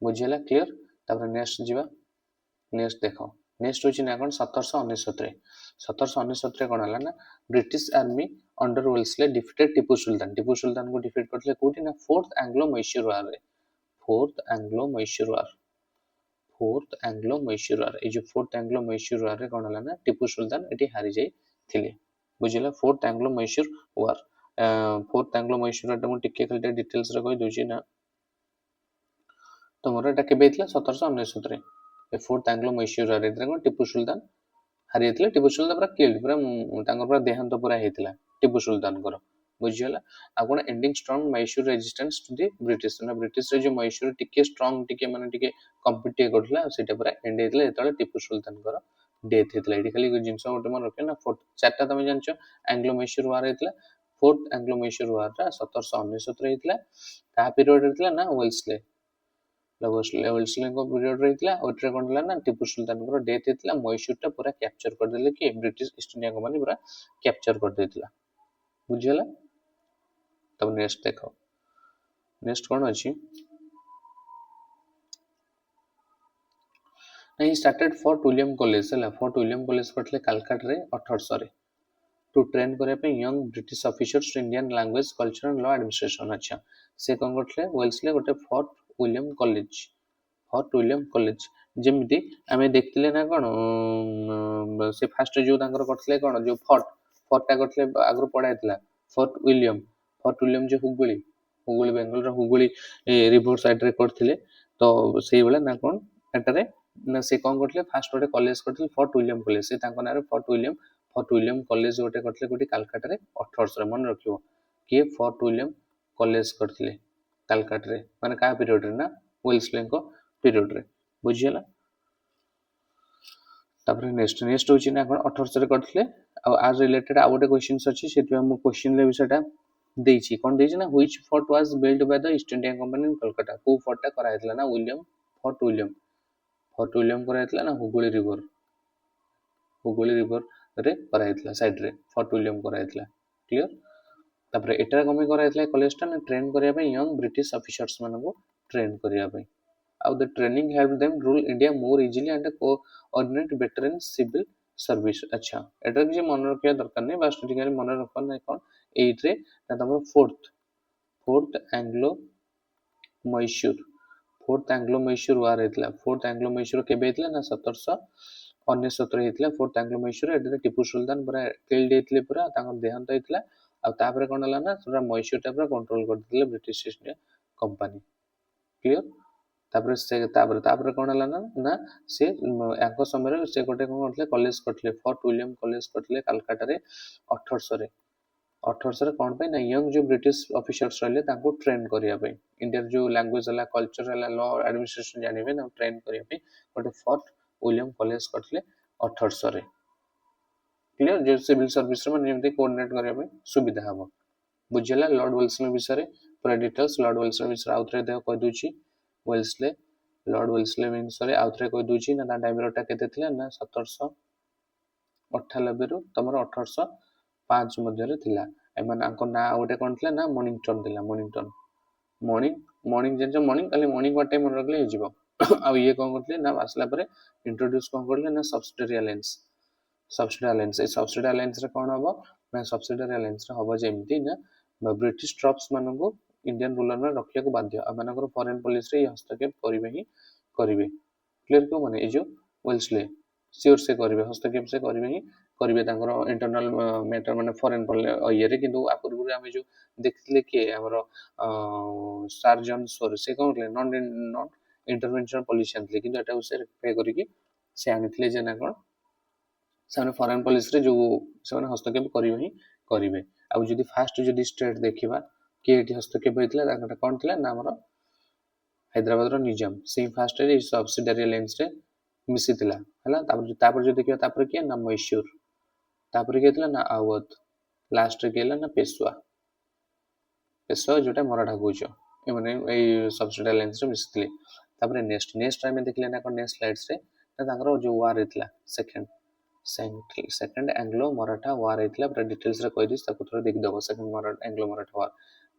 बुझिला क्लियर तापर नेक्स्ट जीवा नेक्स्ट देखो नेक्स्ट होची ना कोन 1769 रे कोन हला ना British army under Wellesley defeated Tipu Sultan को डिफीट करले कोठी ना फोर्थ एंग्लो मैसूर वार ए जो फोर्थ एंग्लो मैसूर वार रे कोन हला ना टीपू सुल्तान एटी हारि जाई थिले बुझिला फोर्थ एंग्लो मैसूर वार टा मु टिके खाली डिटेल्स रे कहि दोची ना तो मोर एटा केबे हितला 1769 रे ए फोर्थ एंग्लो मैसूर वार रे कोन टीपू सुल्तान हारि जाइथिले टीपू सुल्तान पूरा किल्ड पूरा तांगर पूरा देहांत पूरा हेतिला टीपू सुल्तान कर बुझियला आ कोन ending strong Mysore resistance to the British ना ब्रिटिश रे जो मैसूर टिके स्ट्रांग टिके माने टिके कॉम्पिट करथला सेटा पूरा एंड हेतिला एतले टीपू सुल्तान कर डेथ हेतिला एटी खाली जिंस गोटे मन रखे ना फोर्थ चारटा तमे जानछो एंग्लो मैसूर वार हेतिला फोर्थ एंग्लो मैसूर वार रा 1769 रे हेतिला का पीरियड हेतिला ना वेल्सले को पीरियड रहितला ओट्रे कोनला ना टीपू सुल्तान को डेथ हेतला मैसूर टा पूरा कैप्चर कर देले कि ब्रिटिश ईस्ट इंडिया कंपनी पूरा कैप्चर कर देतला बुझियला तब नेक्स्ट देखो नेक्स्ट कोन अछि नहीं स्टार्टेड फोर्ट विलियम कॉलेज हला फोर्ट विलियम कॉलेज करथले कलकत्ता रे 1800 रे टू ट्रेन करे पे young British officers to Indian language culture and law administration अच्छा से कोन करथले वेल्सले गोटे फोर्ट विलियम कॉलेज जेमिति आमे देखतिले ना कोन से फर्स्ट जो तांकर करथले कोन जो फोर्ट टा करथले आगु पढाइतला फोर्ट विलियम जो हुगुली बेंगल रो हुगुली रिवर साइड रे करथले तो सेही बेला ना कोन एटारे ना से कोन करथले फर्स्ट गोटे कॉलेज करथले फोर्ट विलियम कॉलेज से तांको नारे फोर्ट विलियम कॉलेज गोटे करथले गोटे कलकत्ता रे 1800 रे मन रखियो के फोर्ट विलियम कॉलेज करथले कलकत्ता रे माने का पीरियड रे ना वेल्सले को पीरियड रे बुझियला तापर नेक्स्ट होची ना कोन 1800 रे करथले आ आज रिलेटेड आ गोटे क्वेश्चंस अछि सेति हम क्वेश्चन ले विषयटा देछि कोन देछि ना which fort was build by the east India company इन कलकत्ता को फोर्ट टा करा हेतला ना फोर्ट विलियम करा हेतला ना हुगुली रिवर रे करा हेतला साइड रे फोर्ट विलियम करा हेतला क्लियर तापर एटा कमी करा हेतला कॉलेज टा ना ट्रेन करिया पे यंग ब्रिटिश ऑफिसर्स माने को ट्रेन करिया पे आउ the training help them rule India more easily and coordinate better in civil service अच्छा एटा कि मन रखिया दरकार नै बस टिकली मन रखन नै कोन 8 रे ना तम फोर्थ एंग्लो मैसूर वार हेतला फोर्थ एंग्लो मैसूर केबे हेतला ना 1769 हेतला फोर्थ एंग्लो मैसूर एटा टीपू सुल्तान पूरा किल्ड हेतले पूरा तांगर देहांत हेतला आ तापर कोन हला ना पूरा मैसूर टा पूरा कंट्रोल कर दिले British East India company clear तापर से तापर कौन है ना ना से याक समय से गोटे कौन करते कॉलेज करते फोर्ट विलियम कॉलेज करते कालकाटा रे 1800 कौन पे ना यंग जो ब्रिटिश ऑफिसर्स रहे तांको ट्रेन करिया पे इंडिया जो लैंग्वेज है कल्चर है लॉ एडमिनिस्ट्रेशन जानिबे ना ट्रेन करिया पे गोटे फोर्ट विलियम कॉलेज करते 1800 रे क्लियर जो सिविल सर्विस रे माने जेमते कोऑर्डिनेट करिया पे सुविधा हबो बुझिला लॉर्ड वेल्सले विषय पूरा डिटेल्स लॉर्ड वेल्सले विषय आउथरे देख कह दूची वेल्सले लॉर्ड वेल्सले विषय आउथरे कह दूची ना ता टाइम रोटा केते थिला ना 1798 रु तमर 1805 मध्ये रे थिला एमान आंको ना गोटे कोन थिला ना मॉर्निंगटन थिला मॉर्निंगटन मॉर्निंग जेन मॉर्निंग खाली मॉर्निंग वा टाइम रखले हिजिबो आ ये कोन करथले ना आसला परे इंट्रोड्यूस कोन करले ना सब्सिडियरी अलायंस ए सब्सिडियरी अलायंस रे कोन हबो ना सब्सिडियरी अलायंस रे हबो जेमती ना ब्रिटिश ट्रप्स मानको इंडियन रूलर में रखिया को बाध्य आ मानकर फॉरेन पॉलिसी रे हस्तक्षेप करिवे ही करिवे क्लियर को माने ए जो वेल्सले सियोर से करिवे हस्तक्षेप से करिवे ही करिवे तांकर इंटरनल मैटर माने फॉरेन ये रे किंतु आपूर्व रे हम जो देखले कि हमर सार्जन सोर से कोन नॉन नॉन इंटरवेंशन पॉलिसी आनले किंतु एटा उसे पे करी कि से आनिथिले जे ना कोन से फॉरेन पॉलिसी रे जो से हस्तक्षेप करिवे ही करिवे आ जदि फास्ट जदि स्टेट देखिबा कि एठी हस्तक्षेप होइतला ताकटा कोन थिला ना हमर हैदराबाद रो निजाम से फास्ट रे सब्सिडियरी अलायंस रे मिसितिला हला तापर जो देखिबा तापर कि ना मैसूर तापर कि थिला ना अवध लास्ट रे केला ना पेशवा जोटा मराठा कहूछ ए माने ए सब्सिडियरी अलायंस रे मिसितिले तापर नेक्स्ट टाइम देखले ना नेक्स्ट स्लाइड्स रे ना ताकर जो वार हेतला सेकंड एंग्लो मराठा वार हेतला पूरा डिटेल्स रे कहि दिस ताको थोड़ा देख दबो सेकंड मराठा एंग्लो मराठा वार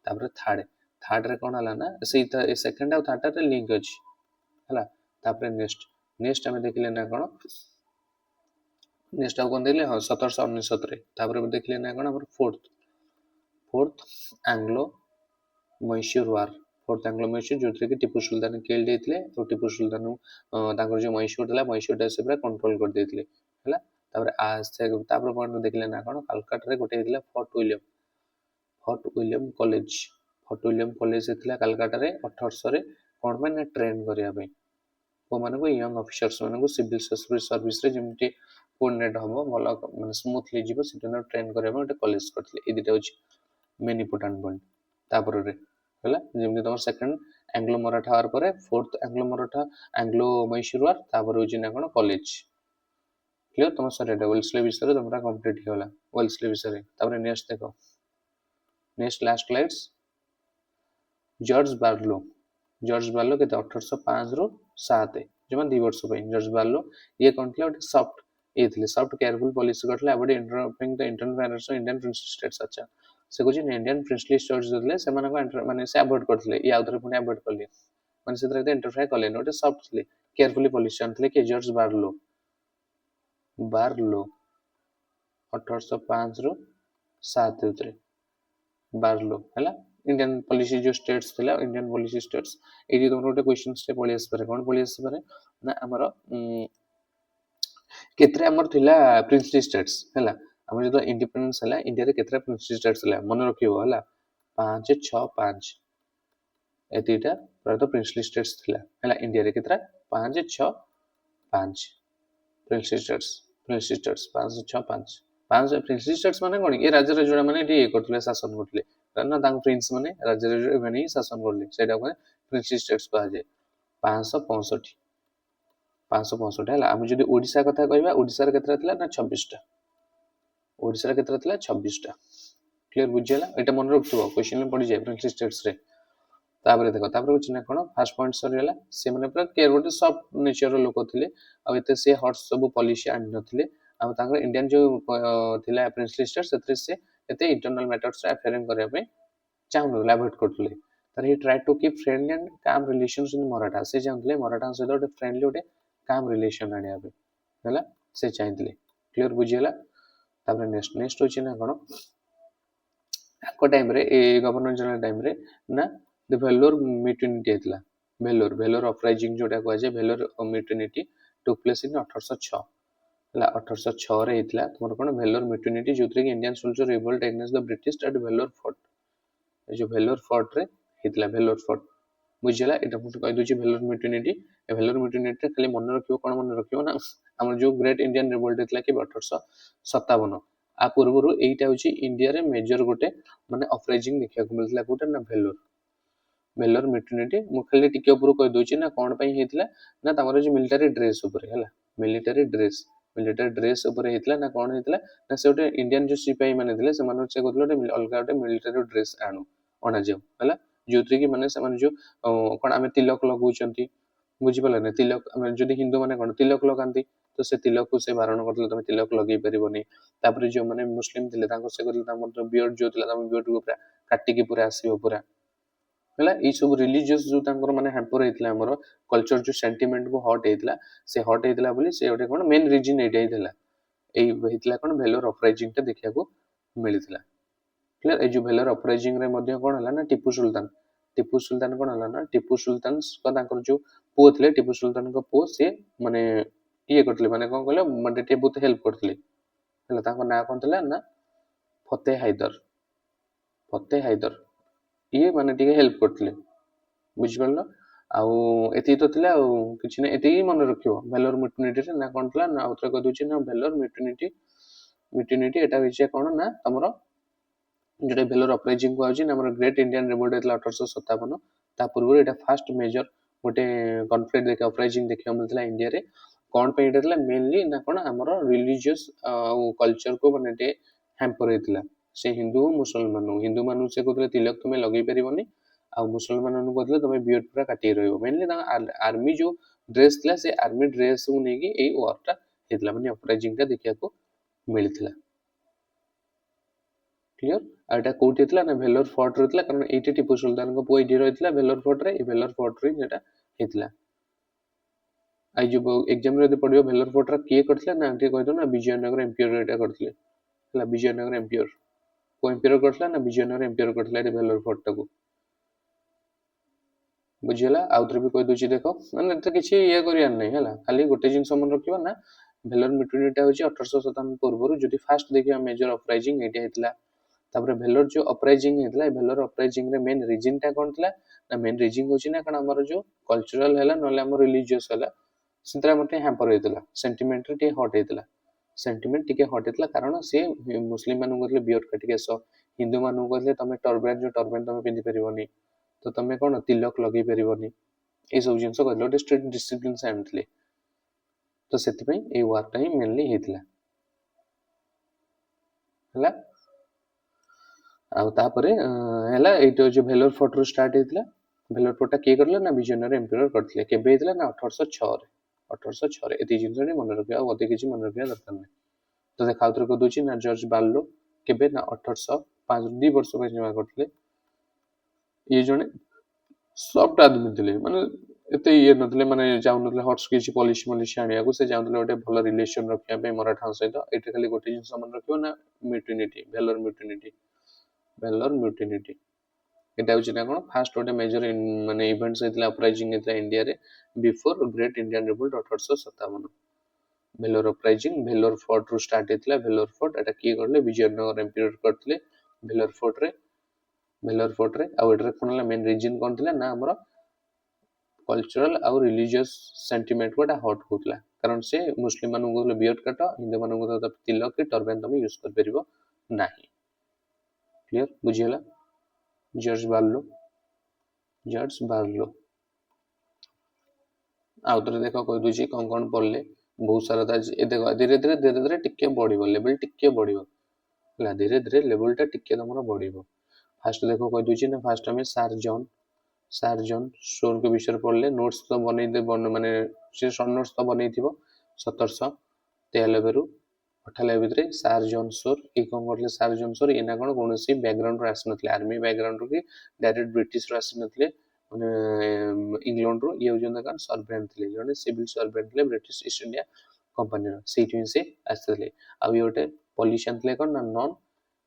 तापर थर्ड रे कोन हला ना से सेकंड और थर्ड रे लिंक अछि हला तापर नेक्स्ट हमें देखले ना कोन नेक्स्ट कोन देखले हां 1769 रे तापर देखले ना कोन हमर फोर्थ एंग्लो मैसूर वार फोर्थ एंग्लो मैसूर जो कि टिपू सुल्तान केल देथिले तो टिपू सुल्तान ताकर जो मैसूर थला मैसूर से पूरा कंट्रोल कर देथिले हला तापर आज तापर कोन देखले ना कोन कलकत्ता रे गोटे हेतला फोर्ट विलियम कॉलेज हेतला कलकत्ता रे 1800 रे कोन माने ट्रेन करिया पे को माने को यंग ऑफिसर्स माने को सिविल सर्विस रे जेमति कोऑर्डिनेट हबो भलो माने स्मूथली जीवो सिटना ट्रेन करिया पे गोटे कॉलेज करथिले ए दिटा होची मेन इंपोर्टेंट पॉइंट तापर रे हला जेमति तमर सेकंड एंग्लो मराठा वार परे फोर्थ एंग्लो मैसूर वार तापर होची ना कोन कॉलेज क्लियर तुम सर वेल्सले विषय तुमरा कंप्लीट होला वेल्सले विषय तापर नेक्स्ट देखो next last slides George Barlow के 1805 रु 7 जमा 2 वर्ष पे जॉर्ज बार्लो ये कोन थिला सॉफ्ट केयरफुल पॉलिसी करथले about interrupting the internal affairs of Indian princely states अच्छा से कुछ इंडियन प्रिंसली स्टेट्स देले से माने को माने से अवॉइड करथले या उधर पुनी अवॉइड करले माने से तरह इंटरफेयर करले नोट सॉफ्ट थे केयरफुली पॉलिसी आनथले कि जॉर्ज बार्लो 1805 रु 7 उतरे बार्लो हला इंडियन पॉलिसी जो स्टेट्स थिला इंडियन पॉलिसी स्टेट्स एडी तुम गोटे क्वेश्चन से पळि आस पारे कोन पळि आस पारे ना हमर केतरे हमर थिला प्रिंसली स्टेट्स हला हमर जो इंडिपेंडेंस हला इंडिया रे केतरे प्रिंसली स्टेट्स हला मन रखियो हला 5 6 5 एतीटा प्राय तो प्रिंसली स्टेट्स थिला हला इंडिया रे केतरा 5 6 5 प्रिंसली स्टेट्स 5 6 5 पांच प्रिंसली स्टेट्स माने कोन ए राज्य रे जोडा माने एटी करथले शासन करथले ना तांग प्रिंस माने राज्य रे माने शासन करले सेटा कोन प्रिंसली स्टेट्स कहा जाय 565 हला हम जदी ओडिसा कथा कहबा ओडिसा रे केतरा थिला ना 26 टा ओडिसा रे केतरा थिला 26 टा क्लियर बुझियला एटा मन रखथबो क्वेश्चन में पड़ी जाय प्रिंसली स्टेट्स रे तापर देखो तापर कुछ ना कोन फर्स्ट पॉइंट सरीला से माने पूरा केयर गोटे सॉफ्ट नेचर रो लोक थिले आ एते से हॉट सब पॉलिसी आन नथिले आ तांगर इंडियन जो थिला प्रिंसली स्टेट्स सेतरे से एते इंटरनल मैटर्स रे अफेयरिंग करिया पे चाहनु अवॉइड करथले तर he try to keep friendly and calm relations in Maratha से जानथले मराठा से तो फ्रेंडली ओटे काम रिलेशन आनिया पे हला से चाहथले क्लियर बुझियला तापर नेक्स्ट होची ना कोन को टाइम रे ए गवर्नर जनरल टाइम रे ना द वेलोर म्यूटिनिटी हेतला वेलोर अपराइजिंग जोटा को जे वेलोर म्यूटिनिटी टुक प्लेस इन 1806 हला 1806 रे हेतला तुमर कोन वेलोर म्यूटिनिटी जोतरे कि Indian soldier revolt against the British at Vellore fort जो वेलोर फोर्ट रे ହେଇଥିଲା ଭେଲୋର ଫୋର୍ଟ ବୁଝିଲା ଏटा ମୁଁ କହି ଦଉଛି ଭେଲୋର ମ୍ୟୁଟିନିଟି ଏ ଭେଲୋର ମ୍ୟୁଟିନିଟି ଖାଲି ମନେ ରଖିବ କଣ ମନେ ରଖିବ ନା ଆମର ଯୋଉ ଗ୍ରେଟ୍ ଇଣ୍ଡିଆନ ରିଭୋଲ୍ଟ ହେଇଥିଲା କି 1857 आ पूर्व एटा हूँ इंडिया रे मेजर गोटे माने अपराइजिंग देखा मिलता गोटे ना भेलोर भेलोर म्यूटिनिटी मु खाली टिके ऊपर कह दूची ना कौन पे हेतला ना तमरो जो मिलिटरी ड्रेस ऊपर हैला मिलिटरी ड्रेस ऊपर हेतला ना कौन हेतला ना से गोटे इंडियन जो सिपाही माने थिले से माने से गोटे अलगा गोटे मिलिटरी ड्रेस आनु अना जाऊ हैला जोथि कि माने से माने जो कोन आमे तिलक लगाउचंती बुझी पले ना तिलक आमे जदी हिंदू माने कोन तिलक लगांती तो से तिलक को से बारण करले तुम तिलक लगे परिबनी तापर जो माने मुस्लिम थिले तांको से करले तांको जो बियर्ड जो थिला तांको बियर्ड को पूरा काटी के पूरा आसीबो पूरा हैला ई सब रिलीजियस जो तांकर माने हैम्पर हेतला हमर कल्चर जो सेंटीमेंट को हॉट हेतला से हॉट हेतला बोली से ओटे कोन मेन रीजन एटा हेतला एई हेतला कोन भेलोर अपराइजिंग ता देखिया को मिलितला क्लियर ए जो भेलोर अपराइजिंग रे मध्ये कोन हला ना टीपू सुल्तान कोन हला ना टीपू सुल्तान को तांकर जो पो थिले टीपू सुल्तान को पो से माने ये करथले माने कोन कहले माने टे बहुत हेल्प करथले हला तांको ना कोन थिला ना फतेह हैदर ये माने टिके हेल्प करथले बुझ परलो आउ एती तो थिला आउ किछि ने एती मन रखियो भेलोर म्यूटिनिटी रे ना कोन थिला ना उतरा क दोछि ना भेलोर म्यूटिनिटी एटा होइछे कोन ना तमरो जेटा भेलोर अपराइजिंग को आउछि ना हमर ग्रेट इंडियन रिवोल्ट हेतला 1857 ता पूर्व एटा फास्ट मेजर गोटे कॉन्फ्लिक्ट देखा अपराइजिंग देखा मिलता इंडिया रे कौन पे इटा मेनली ना कौन आमर रिलीजियस कल्चर को माने हैम्पर हेतला से हिंदू मानु से कहते तिलक तुम लगे पारिबनी आ मुसलमान कहते तुम बियर्ड पूरा काटी रहिबो मेनली आर्मी जो ड्रेस थिला से आर्मी ड्रेस को नेकी एई वार टा हेतला माने अपराइजिंग टा देखिया को मिलथिला क्लियर आ एटा कोठी हेतला ना भेलोर फोर्ट रहतला कारण एटी टीपू सुल्तान को पोई डी रहतला भेलोर फोर्ट रे भेलोर फोर्ट रे जेटा हेतला आई जो एग्जाम रे पडियो भेलोर फोर्ट रा के करथला ना के कहतो ना विजयनगर एम्पायर एटा करथले हला विजयनगर एम्पायर को एम्पायर करथला ना विजयनगर एम्पायर करथला रे भेलोर फोर्ट टाको बुझिला आउथरे भी कह दोची देखो माने त किछि ये करियान नै हला खाली गोटे जिंस मन रखिबा ना भेलोर म्यूटिनिटी होची 1857 पूर्व जदि फास्ट देखिया मेजर अपराइजिंग एटा हेतला तापर भेलोर जो अपराइजिंग हेतला भेलोर अपराइजिंग रे मेन रीजन टा कोन थला ना मेन रीजन होची ना कारण हमर जो कल्चरल हैला नले हमर रिलीजियस हैला सिंतरा मते हैम्पर हेतला सेंटीमेंट टे हॉट हेतला सेंटीमेंट टिके हॉट हेतला कारण से मुस्लिम मानु कहले बियर्ड काटिके सो हिंदू मानु कहले तमे टर्बन तमे पिंदी परिबनी तो तमे कोन तिलक लगे परिबनी ए सब जिंस कहले स्ट्रिक्ट डिसिप्लिन से आनथले तो सेति पई ए वार टा ही मेनली हेतला हला आ तापरे हला एतो जो भेलोर फोर्ट रो स्टार्ट हेतला भेलोर फोर्ट टा के करले ना विजयनगर एम्पायर करथले केबे हेतला ना 1806 रे 1806 रे एति जिंस ने मन रखिया ओते किछि मन रखिया दरकार नै तो देखा उतर को दोची ना जॉर्ज बार्लो केबे ना 1805 2 वर्ष पे जमा करथले ये जने सॉफ्ट आदमी थिले माने एते ये नथले माने जाउ नथले हॉट्स किछि पॉलिश आनिया को से जाउ नथले ओटे भलो रिलेशन रखिया पे मराठा सहित एते खाली गोटे जिंस मन रखियो ना म्यूटिनिटी भेलोर म्यूटिनिटी एटा होची ना कोन फास्ट ओटे मेजर माने इवेंट्स हेतला अपराइजिंग हेतला इंडिया रे before great Indian revolt 1857 Vellore uprising Vellore fort रो स्टार्ट हेतला भेलोर फोर्ट एटा की करले विजयनगर एम्पायर करथले भेलोर फोर्ट रे आ एटा कोनला मेन रीजन कोन थिला ना हमर कल्चरल आ रिलीजियस सेंटीमेंट कोटा हॉट होतला कारण से मुस्लिम मानु को बियर्ड काटा हिंदू मानु को तो तिलक के टर्बन तुम यूज कर परिबो नाही क्लियर बुझियला जॉर्ज बार्लो आउ तो देखो कह दूची कौन पढ़ले बहुत सारा ए देखो धीरे धीरे टिके बढ़िबो लेवल टिके बढ़िबो हला धीरे धीरे लेवल टा टिके तमरो बढ़िबो फास्ट देखो कह दूची ना फास्ट हमें सार जॉन सोर के विषय पढ़ले नोट्स तो बनै दे माने से शॉर्ट नोट्स तो बनै थिबो 1793 रु 98 भितरे सार जॉन सोर ए कोन करले सार जॉन सोर एना कोन कोनोसी बैकग्राउंड रो आसनथले आर्मी बैकग्राउंड रो कि डायरेक्ट ब्रिटिश रो आसनथले माने इंग्लैंड रो ये होजन का सर्वेंट थिले जने सिविल सर्वेंट थिले ब्रिटिश ईस्ट इंडिया कंपनी रो सेठी से आसथले आ योटे पॉलिशियन थिले कोन नॉन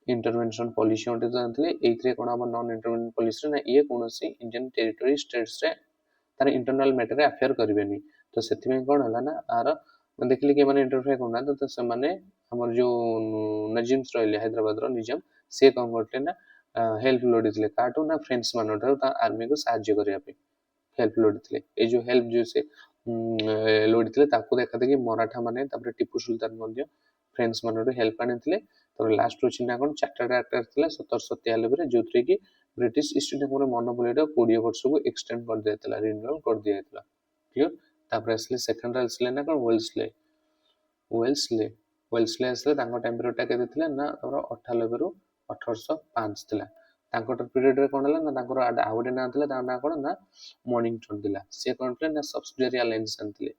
इंटरवेंशन पॉलिसी होते जानथले एथरे कोन हम नॉन इंटरवेंशन पॉलिसी ना ये कोनोसी इंडियन टेरिटरी स्टेट्स रे तार इंटरनल मैटर रे अफेयर करबेनी तो सेति में कोन हला ना आर देखली के माने इंटरफेयर कोना तो से माने हमर जो नजीम्स रहले हैदराबाद रो निजाम से कोन करले ना हेल्प लोड़ी काटू ना फ्रेंड्स मान आर्मी को साहाଯ୍य करने हेल्प लोड़ी ये जो हेल्प जो से लोड़ी देखा देखी मराठा माने टीपू सुल्तान फ्रेंड्स मान हेल्प आनी लास्ट अच्छी ना कौन चार्टर्ड आक्टर था 1793 जो थे कि ब्रिटिश ईस्ट इंडिया मोनोपोली 20 वर्ष को एक्सटेंड कर दिया रिन्यूअल कर दिया क्लियर तापर आसले सेकंड आसले ना कौन वेल्सले वेल्सले वेल्सले आसले टाइम पीरियड केते थिला ना तमरो 98 रु 1805 थिला तांकर पीरियड रे कोन हला ना तांकर आउडे ना थिला ता ना कोन ना मॉर्निंगटन थिला से कोन थिला ना सब्सिडियरी अलायंस आनथिले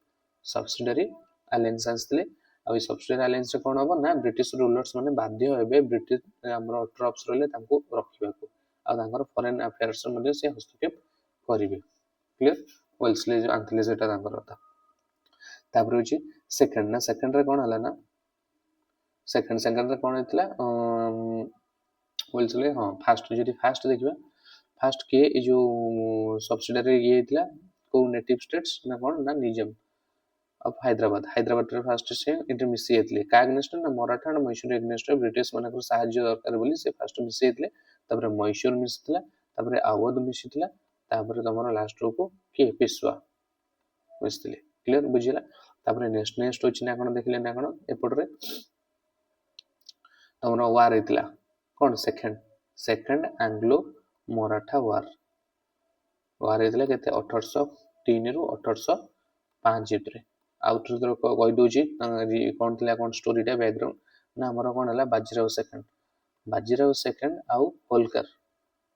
सब्सिडियरी अलायंस आनथिले आ सब्सिडियरी अलायंस रे कोन हबो ना ब्रिटिश रूलर्स माने बाध्य हेबे ब्रिटिश हमरो ट्रप्स रहले तांको रखिबाको आ तांकर फॉरेन अफेयर्स मध्ये से हस्तक्षेप करिवे क्लियर वेल्सले जो आनथिले सेटा तांकर था तापर होची सेकंड ना सेकंड रे कोन हला ना सेकंड रे कोन हेतला वेल्सले हां फास्ट जदी फास्ट देखिबा फास्ट के ए जो सब्सिडियरी ये हेतला को नेटिव स्टेट्स ना कोन ना निजाम ऑफ हैदराबाद रे फास्ट से इंटर मिसी हेतले का अगेंस्ट ना मराठा और मैसूर अगेंस्ट ब्रिटिश मानकर सहाय्य दरकार बोली से फास्ट मिसी हेतले तापर मैसूर मिसितला तापर अवध मिसितला तापर तमरो लास्ट को के पेशवा मिसितले क्लियर बुझिला तापर नेक्स्ट होची ना कोन देखले ना कोन एपट रे तमरो वार हेतला कोन सेकंड एंग्लो मराठा वार हेतला केते 1803 रु 1805 रे आउट रे कहि दोजी कोन थिला कोन स्टोरीटा बैकग्राउंड ना हमर कोन हला बाजीराव सेकंड आउ होलकर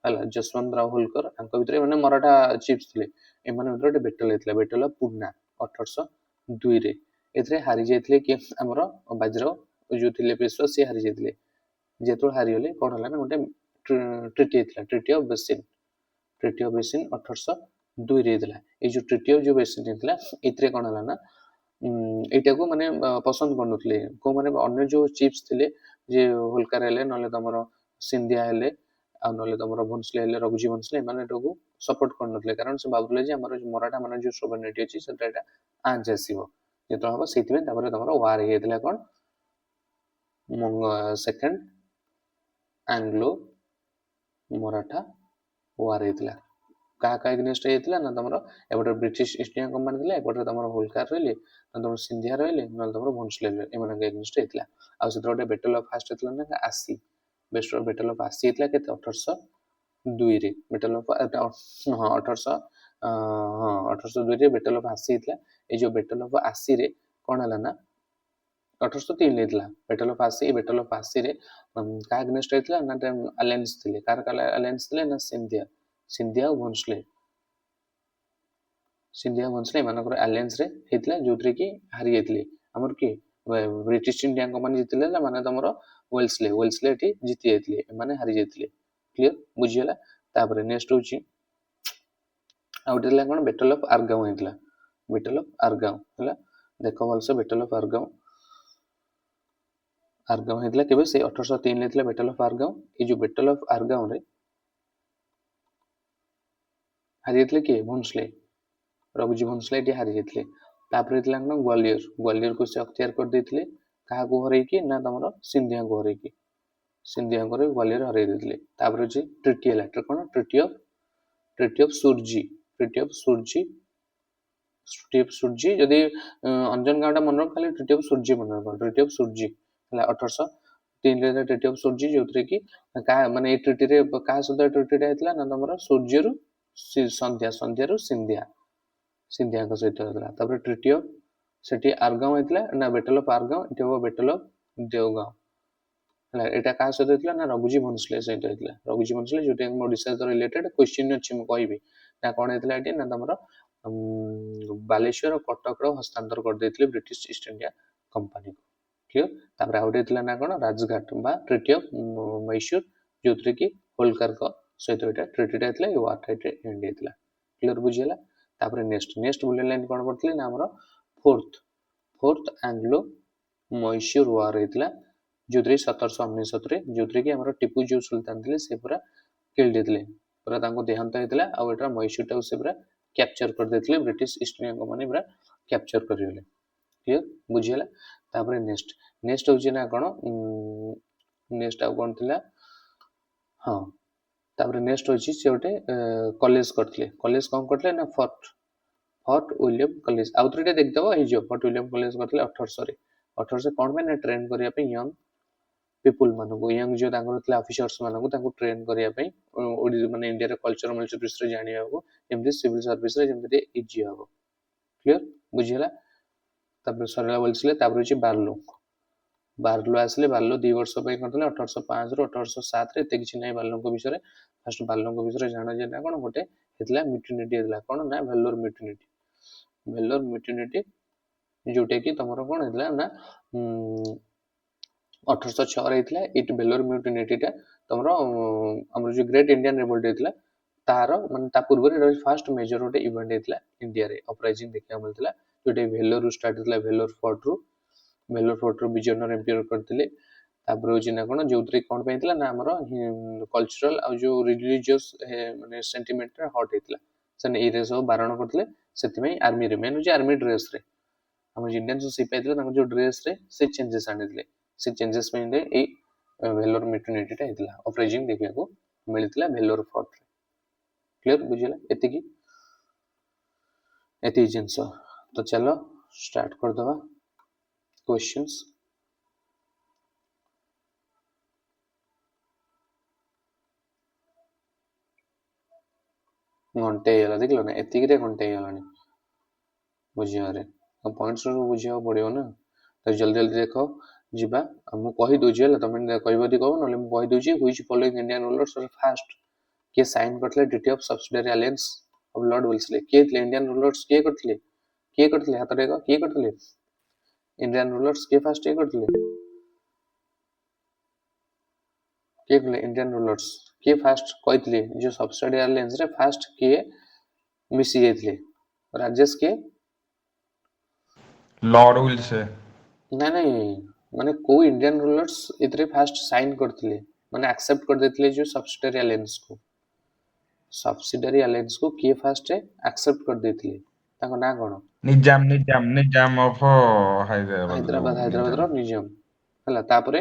हला जसवंत राव होलकर अंक भितरे माने मराठा चीफ्स थिले ए माने भितरे बैटल हेतला बैटल ऑफ पुन्ना 1802 रे एथरे हारि जायथिले कि हमर बाजीराव जो थिले पेशवा से हारि जायथिले जेतो हारि होले कोन हला ना गोटे ट्रिटी हेतला ट्रिटी ऑफ बेसिन 1802 रे हेतला ए जो ट्रिटी ऑफ जो बेसिन हेतला एथरे कोन हला ना एटा को माने पसंद करनुथले को माने अन्य जो चीफ्स थिले जे होलकर हेले नले तमरो सिंधिया हेले आ नले तमरो भोंसले हेले रघुजी भोंसले माने एटाको सपोर्ट करनुथले कारण से भाबुले जे हमर मराठा माने जो सोवरेनिटी अछि सेटा एटा आंज आसीबो जेतो हबो सेतिबे तापर तमरो वार हेतला कोन सेकंड एंग्लो मराठा वार हेतला का एग्नेस्ट हेतला ना तमरो एबोटे ब्रिटिश ईस्ट इंडिया कंपनी थिला एबोटे तमरो होलकर रहले ना तमरो सिंधिया रहले ना तमरो भोंसले रहले एमन के एग्नेस्ट हेतला आ से गोटे बैटल ऑफ फास्ट हेतला ना आसी बैटल ऑफ आसी हेतला केते 1802 रे बैटल ऑफ हां 1800 हां 1802 रे बैटल ऑफ आसी हेतला ए जो बैटल ऑफ आसी रे कोन हला ना 1803 हेतला बैटल ऑफ आसी रे का एग्नेस्ट हेतला ना अलायंस थिले कार अलायंस थिले ना सिंधिया भोंसले मानकर अलायंस रे हेतला जोथरे कि हारि जेतले हमर के ब्रिटिश इंडिया कंपनी जितले ना माने तमरो वेल्सले एठी जिति जेतले माने हारि जेतले क्लियर बुझियला तापर नेक्स्ट होची आउटला कोन बैटल ऑफ आरगांव हेतला बैटल ऑफ आरगांव हला देखो आल्सो बैटल ऑफ आरगांव हेतला केबे से 1803 हेतला बैटल ऑफ आरगांव ए जो बैटल ऑफ आरगांव रे हारि जेतले के भोंसले रघुजी भोंसले एठी हारि जेतले तापर हेतला न ग्वालियर को से अख्तियार कर देथिले कहा को हरै कि ना तमरो सिंधिया को हरै कि सिंधिया को ग्वालियर हरै देथिले तापर जे ट्रिटी हला कोन ट्रिटी ऑफ सुरजी जदी अंजन गांडा मन रख खाली ट्रिटी ऑफ सुरजी मन रख ट्रिटी ऑफ सुरजी हला 1803 रे ट्रिटी ऑफ सुरजी जोथरे कि का माने ए ट्रिटी रे का सुदा ट्रिटीटा हेतला ना तमरो सूर्य रु संध्या रु सिंधिया को सहित हेतला तापर ट्रिटी ऑफ सेठी आरगांव हेतला ना बैटल ऑफ आरगांव एठी हो बैटल ऑफ देवगांव हला एटा का सहित हेतला ना रघुजी भोंसले सहित हेतला रघुजी भोंसले जोटे ओडिसा सहित रिलेटेड क्वेश्चन अछि म कहबी ना कोन हेतला एठी ना तमरो बालेश्वर और कटक रो हस्तांतर कर देथिले ब्रिटिश ईस्ट इंडिया कंपनी को क्लियर तापर आउट हेतला ना कोन राजघाट बा ट्रिटी ऑफ मैसूर जोथरे कि होलकर को सहित एटा ट्रिटीटा हेतला ये वार टाइट एंड हेतला क्लियर बुझियला तापर नेक्स्ट बुलेट लाइन कोन पड़तले ना हमरो फोर्थ एंग्लो मैसूर वार हेतला जोथरे 1769 रे जोथरे कि हमरो टीपू जो सुल्तान थिले से पूरा किल्ड हेतले पूरा तांको देहांत हेतला आ एटा मैसूर टा से पूरा कैप्चर कर देथिले ब्रिटिश ईस्ट इंडिया कंपनी पूरा कैप्चर करिले क्लियर बुझियला तापर नेक्स्ट होची ना कोन नेक्स्ट आ कोन थिला हां तापर नेक्स्ट होची से गोटे कॉलेज करथिले कॉलेज कौन करथिले ना फोर्ट विलियम कॉलेज आउथरे देख दबो हे जो फोर्ट विलियम कॉलेज करथिले 1800 कौन पे ना ट्रेन करिया पे यंग पीपुल मानकु यंग जो तांकर थिले ऑफिसर्स मानकु तांको ट्रेन करिया पे माने इंडिया रे कल्चर मल्चर विषय जानिया को जेमति सिविल सर्विस रे जेमति इजी हबो क्लियर बुझिला तापर सरला बोलছিলে तापर होची बार्लो आसले बार्लो 2 वर्ष पे करथले 1805 रो 1807 रे एते किछि नै बार्लो को विषय रे फर्स्ट बार्लो को विषय रे जानो जे ना कोन गोटे हेतला म्यूटिनिटी हेतला कोन ना वेल्लोर म्यूटिनिटी जोटे कि तमरो कोन हेतला ना 1806 रे हेतला इट वेल्लोर म्यूटिनिटी टा तमरो हमर जो ग्रेट इंडियन रिवोल्ट हेतला तारो माने ता पूर्व रे फर्स्ट मेजर गोटे इवेंट हेतला इंडिया रे अपराइजिंग देखिया मिलतला जोटे वेल्लोर स्टार्ट हेतला वेल्लोर फोर्ट रो विजयनगर एम्पायर करथिले तापर होची ना कोन जोतरे कोन पेइतला ना हमरो कल्चरल आ जो रिलीजियस माने सेंटिमेंट रे हॉट हेतला सने ए रे सब बारण करथिले सेति में आर्मी रे मेन जो आर्मी ड्रेस रे हम इंडियन जो सिपाही थे तांको जो ड्रेस रे से चेंजेस आनिथिले से चेंजेस में दे ए वेल्लोर म्यूटिनिटी टा हेतला अपराइजिंग देखिया को मिलथिला वेल्लोर फोर्ट रे क्लियर बुझिला एति जिंस तो चलो स्टार्ट कर दवा क्वेश्चंस घंटे होला देखलो ना एतिक रे घंटे होलानी बुझिया रे अब पॉइंट्स रो बुझिया पड़ियो ना तो जल्दी जल्दी देखो जिबा हम कहि दोजी हला तमे कहबोदी कहबो नले हम कहि दोजी which following Indian rulers were first के साइन करथले treaty of subsidiary alliance of Lord Wellesley के इंडियन रूलर्स के करथले हाथ देखो के करथले इंडियन रूलर्स के फास्ट के करथले इंडियन रूलर्स के फास्ट कहथिले जो सब्सिडियरी अलायंस रे फास्ट के मिसी जेथले राजेश के लॉर्ड विल्से ना नहीं माने को इंडियन रूलर्स इतरे फास्ट साइन करथिले माने एक्सेप्ट कर देथिले जो सब्सिडियरी अलायंस को के फास्ट एक्सेप्ट कर देथिले ताको ना कोन निजाम ऑफ हैदराबाद रो निजाम हला तापरे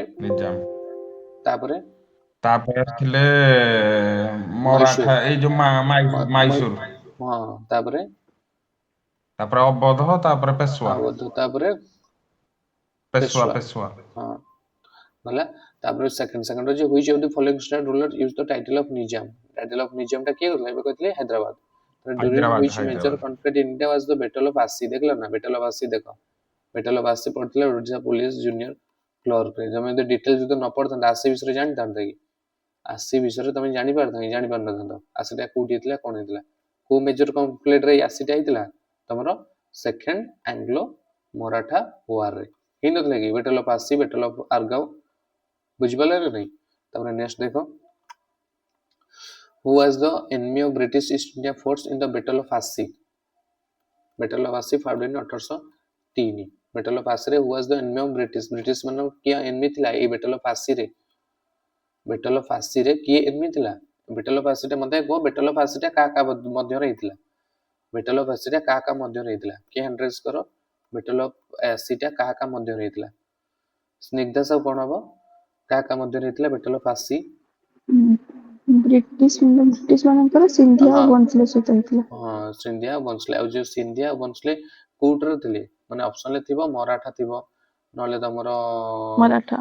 आसथिले मराठा ए जो मैसूर हां तापरे अवध तापरे पेशवा तापरे पेशवा हां भला तापरे सेकंड जो which of the following state ruler use the title of Nizam टा के होतला एबे कहतले Hyderabad during which major conflict in India was the battle of Assaye देखला ना बैटल ऑफ आसी देखो बैटल ऑफ आसी पड़तले ओडिशा पुलिस जूनियर क्लर्क रे जमे द डिटेल्स जो न पड़ता आसी विषय जानता कि आसी विषय तमे जानि पार न आसीटा कोठी हेतला कोन हेतला को मेजर कॉन्फ्लिक्ट रे आसीटा हेतला तमरो सेकंड एंग्लो मराठा वार रे हि नथले कि बैटल ऑफ आसी बैटल ऑफ आरगांव बुझबले रे नहीं तमरे नेक्स्ट देखो who was the enemy of British East India force in the battle of Assaye found in 1803 battle of आसी रे who was the enemy of British मानो किया एनिमी थिला ए बैटल ऑफ आसी रे किए एनिमी थिला बैटल ऑफ आसी टा मते को बैटल ऑफ आसी टा का मध्य रे हितला बैटल ऑफ आसी टा का मध्य रे हितला के एड्रेस करो बैटल ऑफ आसी टा का मध्य रे हितला स्निग्धा सब कोन हबो का मध्य रे हितला बैटल ऑफ आसी ब्रिटिश मानकर सिंधिया बंसले सहित हितला हां सिंधिया बंसले और जो सिंधिया बंसले कोटर थिले माने ऑप्शन ले थिबो मराठा थिबो नले तमरो मराठा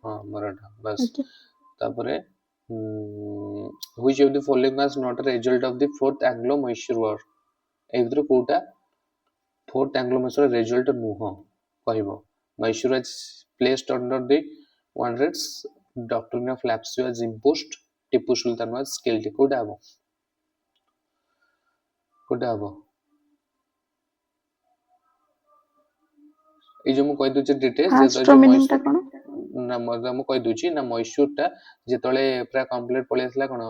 हां मराठा बस तापरे which of the following was not a result of the fourth Anglo Mysore war एवद्र कोटा फोर्थ एंग्लो मैसूर रिजल्ट नुह कहबो Mysore is placed under the Wodeyars doctrine of lapse was imposed Tipu Sultan was killed कोटा हबो ए जो मु कहि दोचे डिटेल्स जे ना मु कहि दोची ना मैसूर टा जेतले पूरा कंप्लीट पळे आसला कोन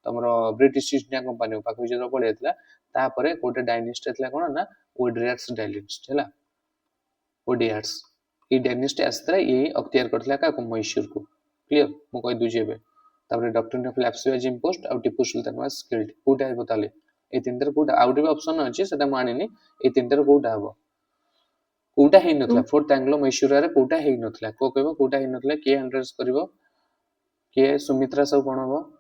तमरो ब्रिटिश ईस्ट इंडिया कंपनी पाखु जे पळे आसला तापरे कोटे डायनेस्टी आसला कोन ना ओडियार्स डायनेस्टी हला ओडियार्स ई डायनेस्टी आसला ए अख्तियार करथला का मैसूर को क्लियर मु कहि दोची एबे तापरे doctrine of lapse was imposed और टिपू सुल्तान वाज किल्ड कोटा हेबो ताले ए तीनटर कोटा आउट भी ऑप्शन अछि सेटा मानिनी ए तीनटर कोटा हबो कोटा हे नथला फोर्थ एंग्लो मैसूर रे कोटा हे नथला को कहबो कोटा हे नथला के एड्रेस करबो किए सुमित्रा सब कौन हम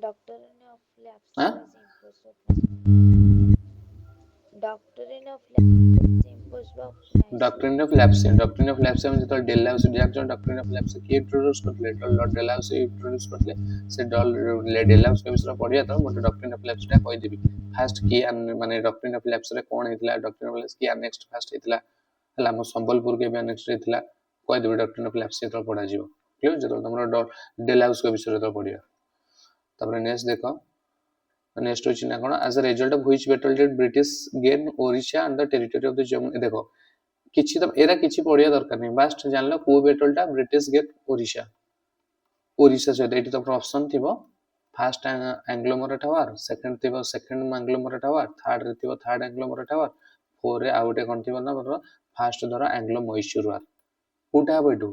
Doctrine of lapse हाँ was imposed by Doctrine of lapse was imposed by Mysore. Doctrine of lapse हम जेतल डेलाउस जाकजन डॉक्ट्रिन ऑफ लैप्स के इंट्रोड्यूस करले लॉर्ड डेलाउस इंट्रोड्यूस करले से डेलाउस के विषय पढ़िया तो मोटे डॉक्ट्रिन ऑफ लैप्स टा कहि देबी फास्ट की माने डॉक्ट्रिन ऑफ लैप्स रे कोन हेतला डॉक्ट्रिन ऑफ लैप्स की नेक्स्ट फास्ट हेतला हला हम संबलपुर के भी नेक्स्ट हेतला कहि देबी डॉक्ट्रिन ऑफ लैप्स जेतल पढ़ा जिवो क्लियर जेतल तुमरो डेलाउस के विषय जेतल पढ़िया तापर नेक्स्ट देखो नेक्स्ट होची ना कोन as a result of which battle did British gain Odisha and the territory of the Jammu देखो किछि तो एरा किछि पढ़िया दरकार नहीं बास्ट जानलो को बैटलटा ब्रिटिश गेट ओडिशा ओडिशा सहित एटी तो ऑप्शन थिबो first Anglo Maratha war second थिबो सेकंड एंग्लो मराठा वार थर्ड रे थिबो थर्ड एंग्लो मराठा वार फोर रे आउटे कोन थिबो ना फर्स्ट धरो एंग्लो मैसूर वार कोटा बैठू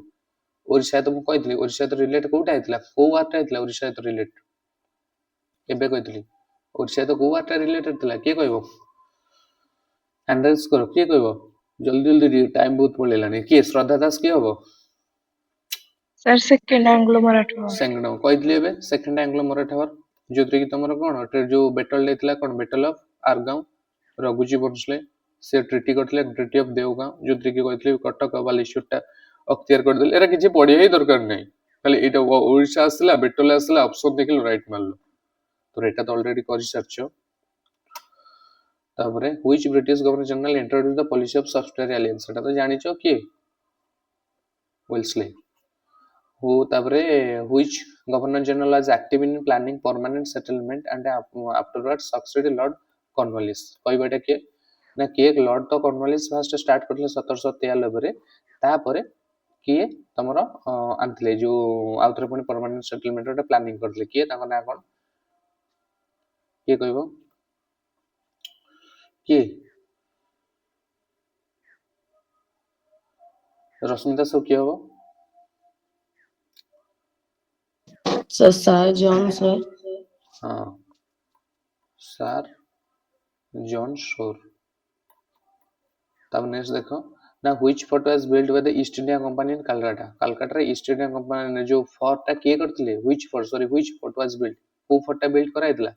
ओडिशा तो मु कहितली ओडिशा तो रिलेट कोटा हेतला को वारटा हेतला ओडिशा तो रिलेट एबे कहितली ओडिशा तो को वारटा रिलेटेड थिला के कहबो एंडर्स करो के कहबो जल्दी जल्दी टाइम बहुत पड़ेलानी किए श्रद्धा दास किए हबो sir second Anglo Maratha war second कहली एबे सेकंड एंग्लो मराठा वार जोतरे कि तमरो कोन जो बैटल लेतला कोन बैटल ऑफ आरगांव रघुजी बंसले से ट्रीटी करथले ट्रीटी ऑफ देवगांव जोतरे कि कहथले कटक बालेश्वरटा अख्तियार कर देले एरा किछि पढ़िया ही दरकार नै खाली एटा ओडिशा आसला बैटल आसला ऑप्शन देखिल राइट मारलो तो एटा तो ऑलरेडी करि सरछो तापरे which British governor general introduce the policy of subsidiary alliance एटा तो जानिचो कि वेल्सले who तापरे which governor general was active in planning permanent settlement and afterwards succeeded lord cornwallis कहबाटा के ना के लॉर्ड तो कॉर्नवालिस फर्स्ट स्टार्ट करले 1793 रे तापरे किए तमरो आनथले जो आउथरे पुनी परमानेंट सेटलमेंट रे प्लानिंग करथले किए ताको ना कोन के कहबो के रश्मिता सब के हबो सर जॉन सर हाँ सर जॉन शोर तब नेक्स्ट देखो ना which fort was built by the east India company इन कलकत्ता रे ईस्ट इंडिया कंपनी ने जो फोर्ट टा के करथिले व्हिच फोर्ट वाज बिल्ट को फोर्ट टा बिल्ट कराइतला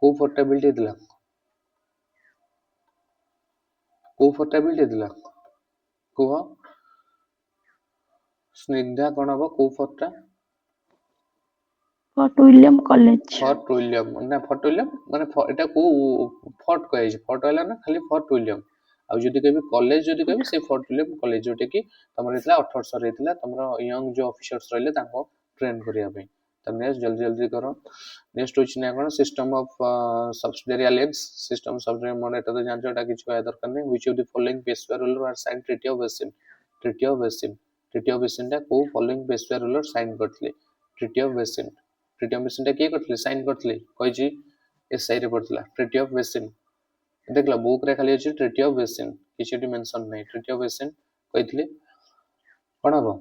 को फोर्ट टा बिल्ट हेतला को फोर्ट टा बिल्ट हेतला को स्निग्धा कोन हबो को फोर्ट टा fort William college fort William माने एटा को फोर्ट कहै छै फोर्ट वाला ना खाली फोर्ट विलियम आ जदि कहबे कॉलेज जदि कहबे से फोर्ट विलियम कॉलेज जोटे कि तमर हेतला 1800 रे हेतला तमरो यंग जो ऑफिसर्स रहले ताको ट्रेन करिया पे त नेक्स्ट जल्दी जल्दी करो नेक्स्ट होछि ना कोन system of subsidiary alliance system subsidiary mode एटा तो जानछो एटा किछ कहै दरकार नै which of the following Peshwa ruler are sign treaty of Bassein टा को फॉलोइंग पेशवा रूलर साइन करथले ट्रीटी ऑफ वेसिन टा के करथले साइन करथले कहै छी एसआई रे पड़थला ट्रीटी ऑफ वेसिन देखला बुक रे खाली अछि ट्रीटी ऑफ वेसिन किछटी मेंशन नै ट्रीटी ऑफ वेसिन कहितले कोन हबो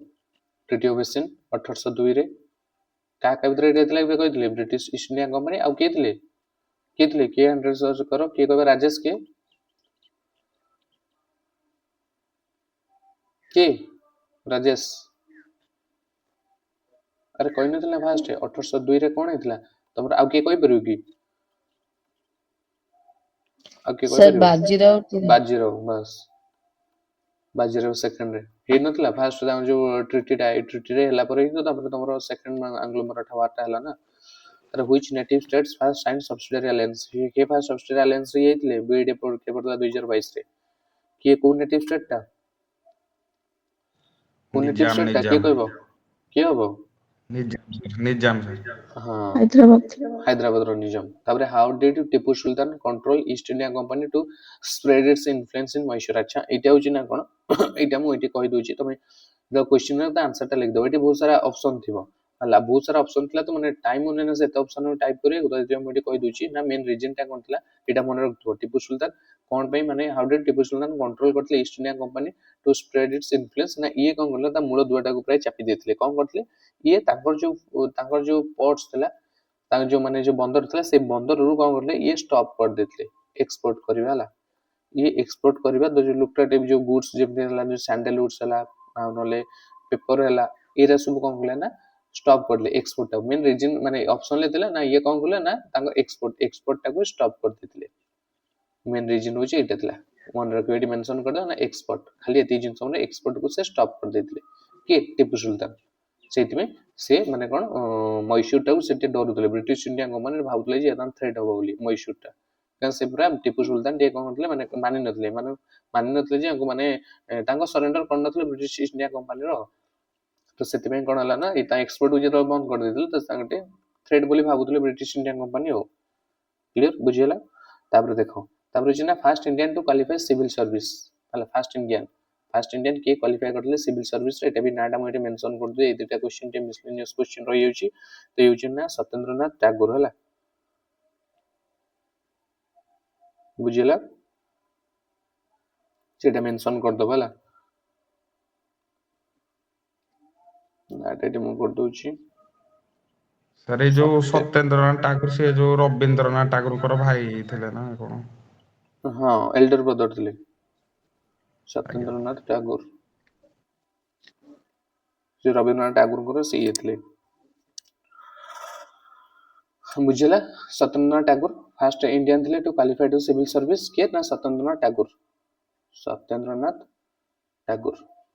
ट्रीटी ऑफ वेसिन 1802 रे का भितर हेतला बे कहितले ब्रिटिश ईस्ट इंडिया कंपनी आ केतले के 100 सर्च करो के कहबे राजेश के राजेश अरे कहि नथिला फास्ट 1802 रे कोन हेतला तमरा आ के कहि परु की आ के कहि सर परु बाजीराव बस बाजीराव सेकंड रे हे नथिला फास्ट जो ट्रीटी रे हला पर ही तो तापर तमरो सेकंड एंग्लो मराठा वारटा हला ना तर which native states first sign subsidiary alliance के फर्स्ट सब्सिडियरी अलायंस रे हेतले बीडे पर के पड़ला 2022 रे के को नेटिव स्टेट टा को नेटिव स्टेट टा के कहबो के हबो निजाम सर हाँ हैदराबाद रो निजाम तापरे how did Tipu Sultan control East India company to spread its influence in Mysore अच्छा एटा होची ना कोन एटा मु एटी कहि दोची तमे द क्वेश्चन रे द आंसर टा लिख दो एटी बहुत सारा ऑप्शन थिबो हला बहुत सारा ऑप्शन थिला तो माने टाइम ओने ना से ऑप्शन टाइप करे तो जे मु एटी कहि दोची ना मेन रीजन टा कोन थिला एटा मन रखथो टिपू सुल्तान कोन पे माने how did Tipu Sultan control करथले East India company to spread its influence ना ये कोन करला ता मूल दुआटा को प्राय चापी देथिले कोन करथले ये ताकर जो पोर्ट्स थिला ताकर जो माने जो बंदर थिला से बंदर रु कोन करले ये स्टॉप कर देथिले एक्सपोर्ट करबा हला ये एक्सपोर्ट करबा जो लुक्रेटिव जो गुड्स जेमते हला जो सैंडलवुड्स हला नले पेपर है ये सब कौन कले ना स्टॉप करले एक्सपोर्ट टा मेन रीजन माने ऑप्शन लेते ना ये कौन कले ना एक्सपोर्ट टा को स्टॉप कर देते मेन रीजन होची एटा थला मन रखो एटी मेंशन कर दो ना एक्सपोर्ट खाली एती जिंस हमने एक्सपोर्ट को से स्टॉप कर देते के टिपू सुल्तान सेति में से माने कोन मैसूर टा सेते डरुतले ब्रिटिश इंडिया कंपनी भाबुतले जे एतन थ्रेट हो बोली मैसूर टा कारण से पूरा टिपू सुल्तान जे कोन करले माने मानि नथले जे माने तांको सरेंडर कर नथले ब्रिटिश इंडिया कंपनी रो तो सेति में कोन हला ना इता एक्सपोर्ट जे बंद कर देतले तो सांगटे थ्रेट बोली भाबुतले ब्रिटिश इंडिया कंपनी हो क्लियर बुझियला तापर देखो तापर जे ना first Indian to qualify civil service हला फर्स्ट इंडियन के क्वालिफाई करले सिविल सर्विस रे एटा भी नाटा म एटा मेंशन कर दे ए दुटा क्वेश्चन टे मिसलेनियस क्वेश्चन रहि होची तो होची ना सत्येंद्रनाथ टैगोर हला बुझियला सेटा मेंशन कर दो हला नाटा एटा म कर दोची सर ये जो सत्येंद्रनाथ ठाकुर से जो रविंद्रनाथ ठाकुर को भाई थे ना कौन हां एल्डर ब्रदर थे सत्येंद्रनाथ टैगोर जो रविंद्रनाथ टैगोर को से ये थे बुझला सत्येंद्रनाथ टैगोर फर्स्ट इंडियन थे to qualify to civil service के ना सत्येंद्रनाथ टैगोर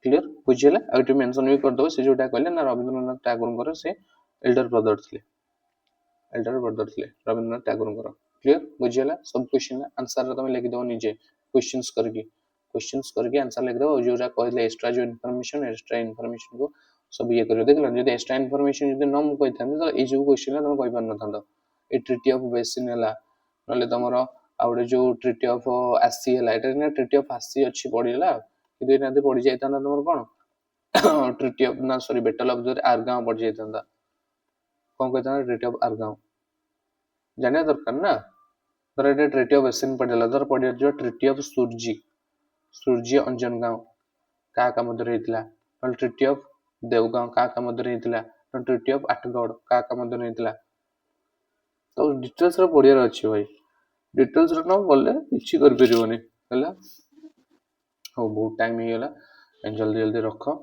क्लियर बुझला आउट मेंशन भी कर दो से जोटा कहले ना रविंद्रनाथ टैगोर को से एल्डर ब्रदर थे रविंद्रनाथ टैगोर को क्लियर बुझला सब क्वेश्चन आंसर तुम लिख दो निजे क्वेश्चंस करके आंसर लिख दो जोरा कहले एक्स्ट्रा जो इनफॉरमेशन को सब ये करियो देखला जदी एक्स्ट्रा इनफॉरमेशन जदी न कहि थांदे तो ए जो क्वेश्चन तुम कहि पार न थांदो ए ट्रिटी ऑफ बेसिन हला नले तमरो आउडे जो ट्रिटी ऑफ आसी हला एटा ना ट्रिटी ऑफ आसी अछि पडिला किदे एनाते पडि जाय थांदा तमरो कोन ट्रिटी ऑफ ना सॉरी बैटल ऑफ जो आरगांव पडि जाय थांदा कोन कहता है ट्रिटी ऑफ आरगांव जाने दरकार ना तर एटा ट्रिटी ऑफ बेसिन पडिला तर पडि जो ट्रिटी ऑफ सुरजी अंजनगांव का मधुर हेतिला ट्रिटी ऑफ देवगांव का मधुर हेतिला ट्रिटी ऑफ आठगढ़ का मधुर हेतिला तो डिटेल्स रो पडियार अछि भाई डिटेल्स रो न बोलले किछि कर परिबोनी हला हो बहुत टाइम हे गेला जल्दी रखो।